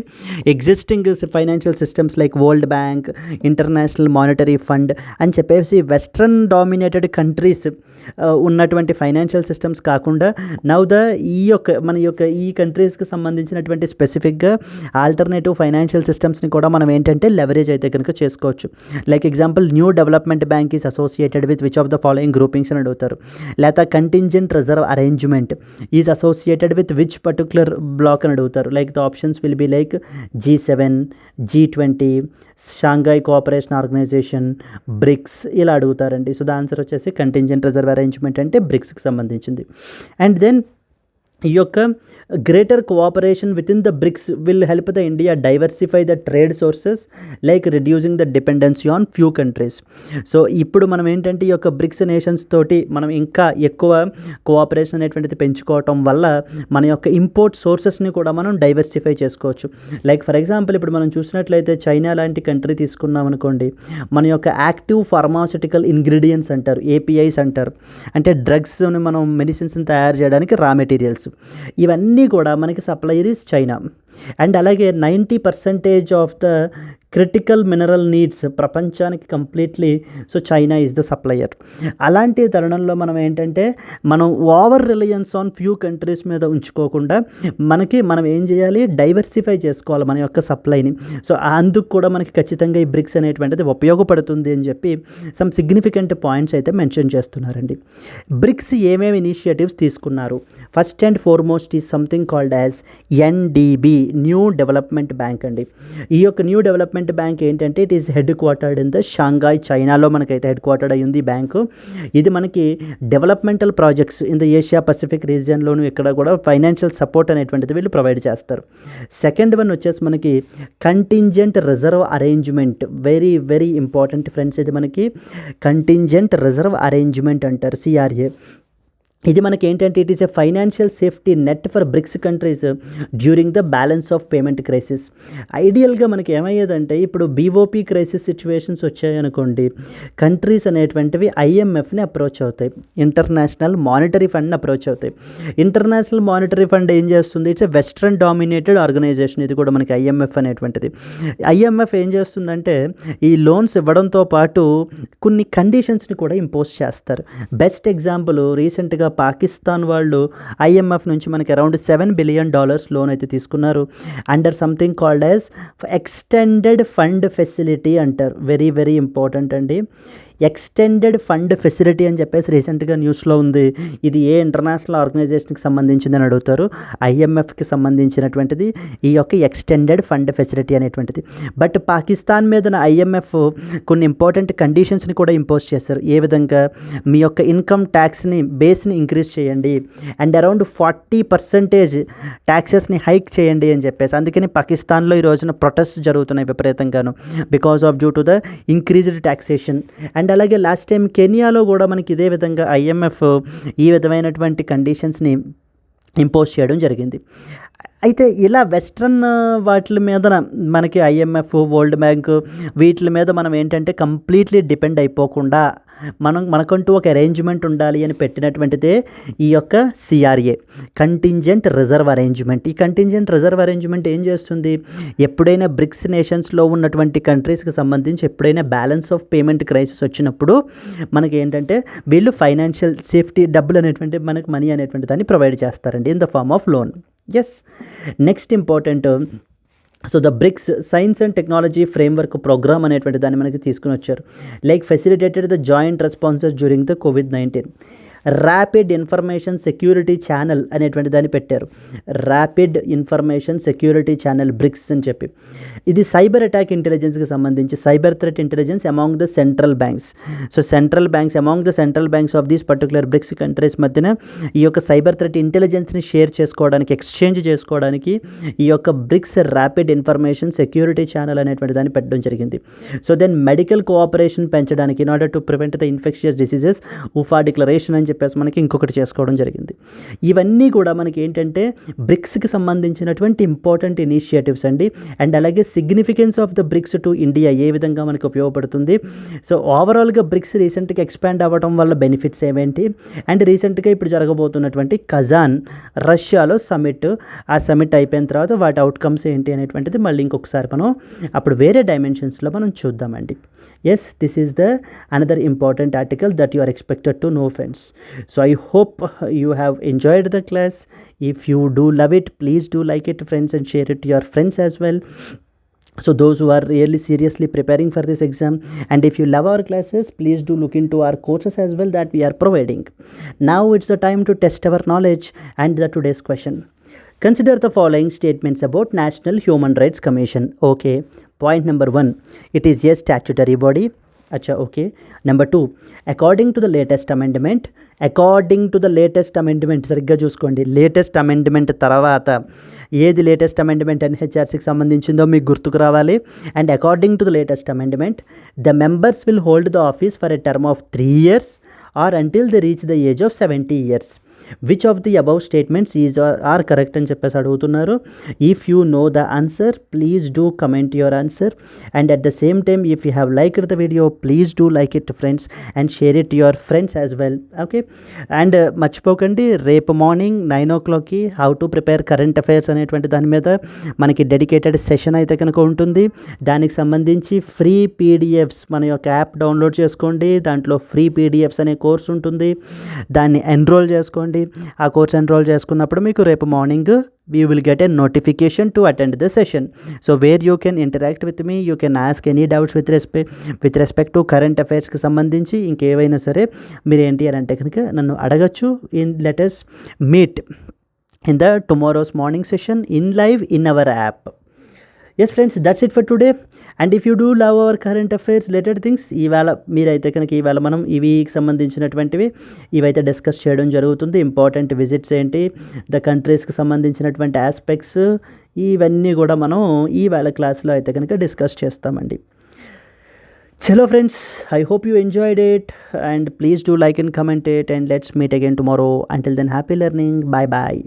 existing financial systems like world bank, international monetary fund అని చెప్పేసి వెస్ట్రన్ డామినేటెడ్ కంట్రీస్ ఉన్నటువంటి ఫైనాన్షియల్ సిస్టమ్స్ కాకుండా నౌ ఈ కంట్రీస్కి సంబంధించినటువంటి స్పెసిఫిక్గా ఆల్టర్నేటివ్ ఫైనాన్షియల్ సిస్టమ్స్ని కూడా మనం ఏంటంటే లెవరేజ్ అయితే కనుక చేసుకోవచ్చు. Like example new development bank is associated with which of the following groupings అని అడుగుతారు. లేదా contingent reserve arrangement is associated with which particular block అని అడుగుతారు. Like the options will be like G7, G20, Shanghai cooperation organisation, BRICS ఇలా అడుగుతారండి. So the answer వచ్చేసి contingent reserve arrangement అంటే బ్రిక్స్కి సంబంధించింది. అండ్ దెన్ ఈ యొక్క greater cooperation with in the BRICS will help the India diversify the trade sources like reducing the dependency on few countries. So ఇప్పుడు మనం ఏంటంటే ఈ యొక్క బ్రిక్స్ నేషన్స్ తోటి మనం ఇంకా ఎక్కువ కోఆపరేషన్ అనేటువంటిది పెంచుకోవటం వల్ల మన యొక్క ఇంపోర్ట్ సోర్సెస్ని కూడా మనం డైవర్సిఫై చేసుకోవచ్చు. లైక్ ఫర్ ఎగ్జాంపుల్ ఇప్పుడు మనం చూసినట్లయితే చైనా లాంటి కంట్రీ తీసుకున్నాం అనుకోండి, మన యొక్క యాక్టివ్ ఫార్మాస్యూటికల్ ఇంగ్రీడియంట్స్ అంటారు, APIs అంటారు. అంటే డ్రగ్స్ని మనం మెడిసిన్స్ని తయారు చేయడానికి రా మెటీరియల్స్, ఇవన్నీ కూడా మనకి సప్లయర్ ఈజ్ చైనా. అండ్ అలాగే 90% of the critical mineral needs ప్రపంచానికి completely so China is the supplier. అలాంటి తరుణంలో మనం ఏంటంటే మనం over reliance on few countries మీద ఉంచుకోకుండా మనం ఏం చేయాలి, డైవర్సిఫై చేసుకోవాలి మన యొక్క సప్లైని. సో అందుకు కూడా మనకి ఖచ్చితంగా ఈ బ్రిక్స్ అనేటువంటిది ఉపయోగపడుతుంది అని చెప్పి సమ్ సిగ్నిఫికెంట్ పాయింట్స్ అయితే మెన్షన్ చేస్తున్నారండి. బ్రిక్స్ ఏమేమి ఇనిషియేటివ్స్ తీసుకున్నారు? First and foremost is something called as NDB, new development bank అండి. ఈ యొక్క న్యూ డెవలప్మెంట్ బ్యాంక్ ఏంటంటే it is headquartered in the Shanghai, చైనాలో మనకైతే హెడ్ క్వార్టర్డ్ అయ్యింది బ్యాంకు. ఇది మనకి developmental projects in the Asia Pacific రీజియన్లోను ఇక్కడ కూడా ఫైనాన్షియల్ సపోర్ట్ అనేటువంటిది వీళ్ళు ప్రొవైడ్ చేస్తారు. సెకండ్ వన్ వచ్చేసి మనకి contingent reserve arrangement. Very very important friends, ఇది మనకి కంటింజెంట్ రిజర్వ్ అరేంజ్మెంట్ అంటారు, CRA. ఇది మనకి ఏంటంటే it is a financial safety net for BRICS countries during the balance of payment crisis. ఐడియల్గా మనకి ఏమయ్యేదంటే ఇప్పుడు BOP క్రైసిస్ సిచ్యువేషన్స్ వచ్చాయనుకోండి, కంట్రీస్ అనేటువంటివి IMFని అప్రోచ్ అవుతాయి, ఇంటర్నేషనల్ మానిటరీ ఫండ్ని అప్రోచ్ అవుతాయి. ఇంటర్నేషనల్ మానిటరీ ఫండ్ ఏం చేస్తుంది, it's a western dominated organisation. ఇది కూడా మనకి IMF అనేటువంటిది. IMF ఏం చేస్తుందంటే ఈ లోన్స్ ఇవ్వడంతో పాటు కొన్ని కండిషన్స్ని కూడా ఇంపోజ్ చేస్తారు. బెస్ట్ ఎగ్జాంపుల్ రీసెంట్గా పాకిస్తాన్ వాళ్ళు IMF నుంచి మనకి అరౌండ్ $7 billion లోన్ అయితే తీసుకున్నారు under something called as extended fund facility అంటారు. వెరీ వెరీ ఇంపార్టెంట్ అండి. ఎక్స్టెండెడ్ ఫండ్ ఫెసిలిటీ అని చెప్పేసి రీసెంట్గా న్యూస్లో ఉంది. ఇది ఏ ఇంటర్నేషనల్ ఆర్గనైజేషన్కి సంబంధించిందని అడుగుతారు. IMFకి సంబంధించినటువంటిది ఈ యొక్క ఎక్స్టెండెడ్ ఫండ్ ఫెసిలిటీ అనేటువంటిది. బట్ పాకిస్తాన్ మీద IMF కొన్ని ఇంపార్టెంట్ కండిషన్స్ని కూడా ఇంపోజ్ చేశారు. ఏ విధంగా, మీ యొక్క ఇన్కమ్ ట్యాక్స్ని బేస్ని ఇంక్రీజ్ చేయండి అండ్ అరౌండ్ 40% ట్యాక్సెస్ని హైక్ చేయండి అని చెప్పేసి. అందుకని పాకిస్తాన్లో ఈ రోజున ప్రొటెస్ట్ జరుగుతున్నాయి విపరీతంగాను because of due to the increased taxation. And అలాగే లాస్ట్ టైం కెనియాలో కూడా మనకి ఇదే విధంగా IMF ఈ విధమైనటువంటి కండిషన్స్ని ఇంపోజ్ చేయడం జరిగింది. అయితే ఇలా వెస్ట్రన్ వాటి మీద మనకి ఐఎంఎఫ్, వరల్డ్ బ్యాంక్ వీటి మీద మనం ఏంటంటే కంప్లీట్లీ డిపెండ్ అయిపోకుండా మనకంటూ ఒక అరేంజ్మెంట్ ఉండాలి అని పెట్టినటువంటిదే ఈ యొక్క సిఆర్ఏ, కంటింజెంట్ రిజర్వ్ అరేంజ్మెంట్. ఈ కంటింజెంట్ రిజర్వ్ అరేంజ్మెంట్ ఏం చేస్తుంది, ఎప్పుడైనా బ్రిక్స్ నేషన్స్లో ఉన్నటువంటి కంట్రీస్కి సంబంధించి ఎప్పుడైనా బ్యాలెన్స్ ఆఫ్ పేమెంట్ క్రైసిస్ వచ్చినప్పుడు మనకి ఏంటంటే వీళ్ళు ఫైనాన్షియల్ సేఫ్టీ డబ్బులు అనేటువంటి మనకి మనీ అనేటువంటి దాన్ని ప్రొవైడ్ చేస్తారండి in the form of loan. Yes, next important, so the BRICS science and technology framework programme అనేటువంటి దాన్ని మనకి తీసుకుని వచ్చారు. Like facilitated the joint responses during the కోవిడ్-19. ర్యాపిడ్ ఇన్ఫర్మేషన్ సెక్యూరిటీ ఛానల్ అనేటువంటి దాన్ని పెట్టారు. Rapid information security channel BRICS అని చెప్పి, ఇది సైబర్ అటాక్ ఇంటెలిజెన్స్కి సంబంధించి cyber threat intelligence among the central banks. So central banks among the central banks of these particular bricks countries మధ్యన ఈ యొక్క సైబర్ థ్రెట్ ఇంటెలిజెన్స్ని షేర్ చేసుకోవడానికి, ఎక్స్చేంజ్ చేసుకోవడానికి ఈ యొక్క BRICS rapid information security channel అనేటువంటి దాన్ని పెట్టడం జరిగింది. సో దెన్ మెడికల్ కోఆపరేషన్ పెంచడానికి in order to prevent the infectious diseases Ufa declaration అని చెప్పేసి మనకి ఇంకొకటి చేసుకోవడం జరిగింది. ఇవన్నీ కూడా మనకి ఏంటంటే బ్రిక్స్కి సంబంధించినటువంటి ఇంపార్టెంట్ ఇనిషియేటివ్స్ అండి. అండ్ అలాగే significance of the BRICS to India ఏ విధంగా మనకి ఉపయోగపడుతుంది. సో ఓవరాల్గా బ్రిక్స్ రీసెంట్గా ఎక్స్పాండ్ అవ్వడం వల్ల బెనిఫిట్స్ ఏమేంటి, అండ్ రీసెంట్గా ఇప్పుడు జరగబోతున్నటువంటి కజాన్ రష్యాలో సమిట్, ఆ సమిట్ అయిపోయిన తర్వాత వాటి అవుట్కమ్స్ ఏంటి అనేటువంటిది మళ్ళీ ఇంకొకసారి మనం అప్పుడు వేరే డైమెన్షన్స్లో మనం చూద్దామండి. Yes, this is the another important article that you are expected to know friends. So I hope you have enjoyed the class. If you do love it, please do like it, friends, and share it to your friends as well. So those who are really seriously preparing for this exam, and if you love our classes, please do look into our courses as well that we are providing. Now it's the time to test our knowledge and the today's question. Consider the following statements about National Human Rights Commission. Okay, point number 1, it is a statutory body. अच्छा, okay. Number 2, according to the latest amendment సరిగ్గా చూసుకోండి. Latest amendment తర్వాత ఏది latest amendment ఎన్హెచ్ఆర్సీకి సంబంధించిందో మీకు గుర్తుకు రావాలి. And according to the latest amendment the members will hold the office for a term of 3 years or until they reach the age of 70 years. Which of the above statements is or correct అని చెప్పేసి అడుగుతున్నారు. If you know the answer please do comment your answer, and at the same time if you have liked the video please do like it friends and share it your friends as well. Okay, and మర్చిపోకండి రేపు morning 9 o'clockకి how to prepare current affairs అనేటువంటి దాని మీద మనకి dedicated session అయితే కనుక ఉంటుంది. దానికి సంబంధించి ఫ్రీ పీడిఎఫ్స్ మన యొక్క యాప్ డౌన్లోడ్ చేసుకోండి. దాంట్లో ఫ్రీ పీడిఎఫ్స్ అనే కోర్స్ ఉంటుంది, దాన్ని ఎన్రోల్ చేసుకోండి. ఆ కోర్స్ ఎన్రోల్ చేసుకున్నప్పుడు మీకు రేపు morning you will get a notification to attend the session, so where you can interact with me, you can ask any doubts with respect to current affairs కి సంబంధించి ఇంకేవైనా సరే మీరు ఏంటి అని అంటే కనుక నన్ను అడగచ్చు. let us meet in the tomorrow's morning session in live in our app. Yes friends, that's it for today. And if you do love our current affairs related things, ఇవాళ మీరైతే కనుక ఇవాళ మనం ఈ వీక్ సంబంధించినటువంటివి ఇవైతే డిస్కస్ చేయడం జరుగుతుంది. ఇంపార్టెంట్ విజిట్స్ ఏంటి, ద కంట్రీస్కి సంబంధించినటువంటి ఆస్పెక్ట్స్, ఇవన్నీ కూడా మనం ఈవేళ క్లాస్లో అయితే కనుక డిస్కస్ చేస్తామండి. చలో friends, I hope you enjoyed it, and please do like and comment it, and let's meet again tomorrow. Until then, happy learning. Bye bye.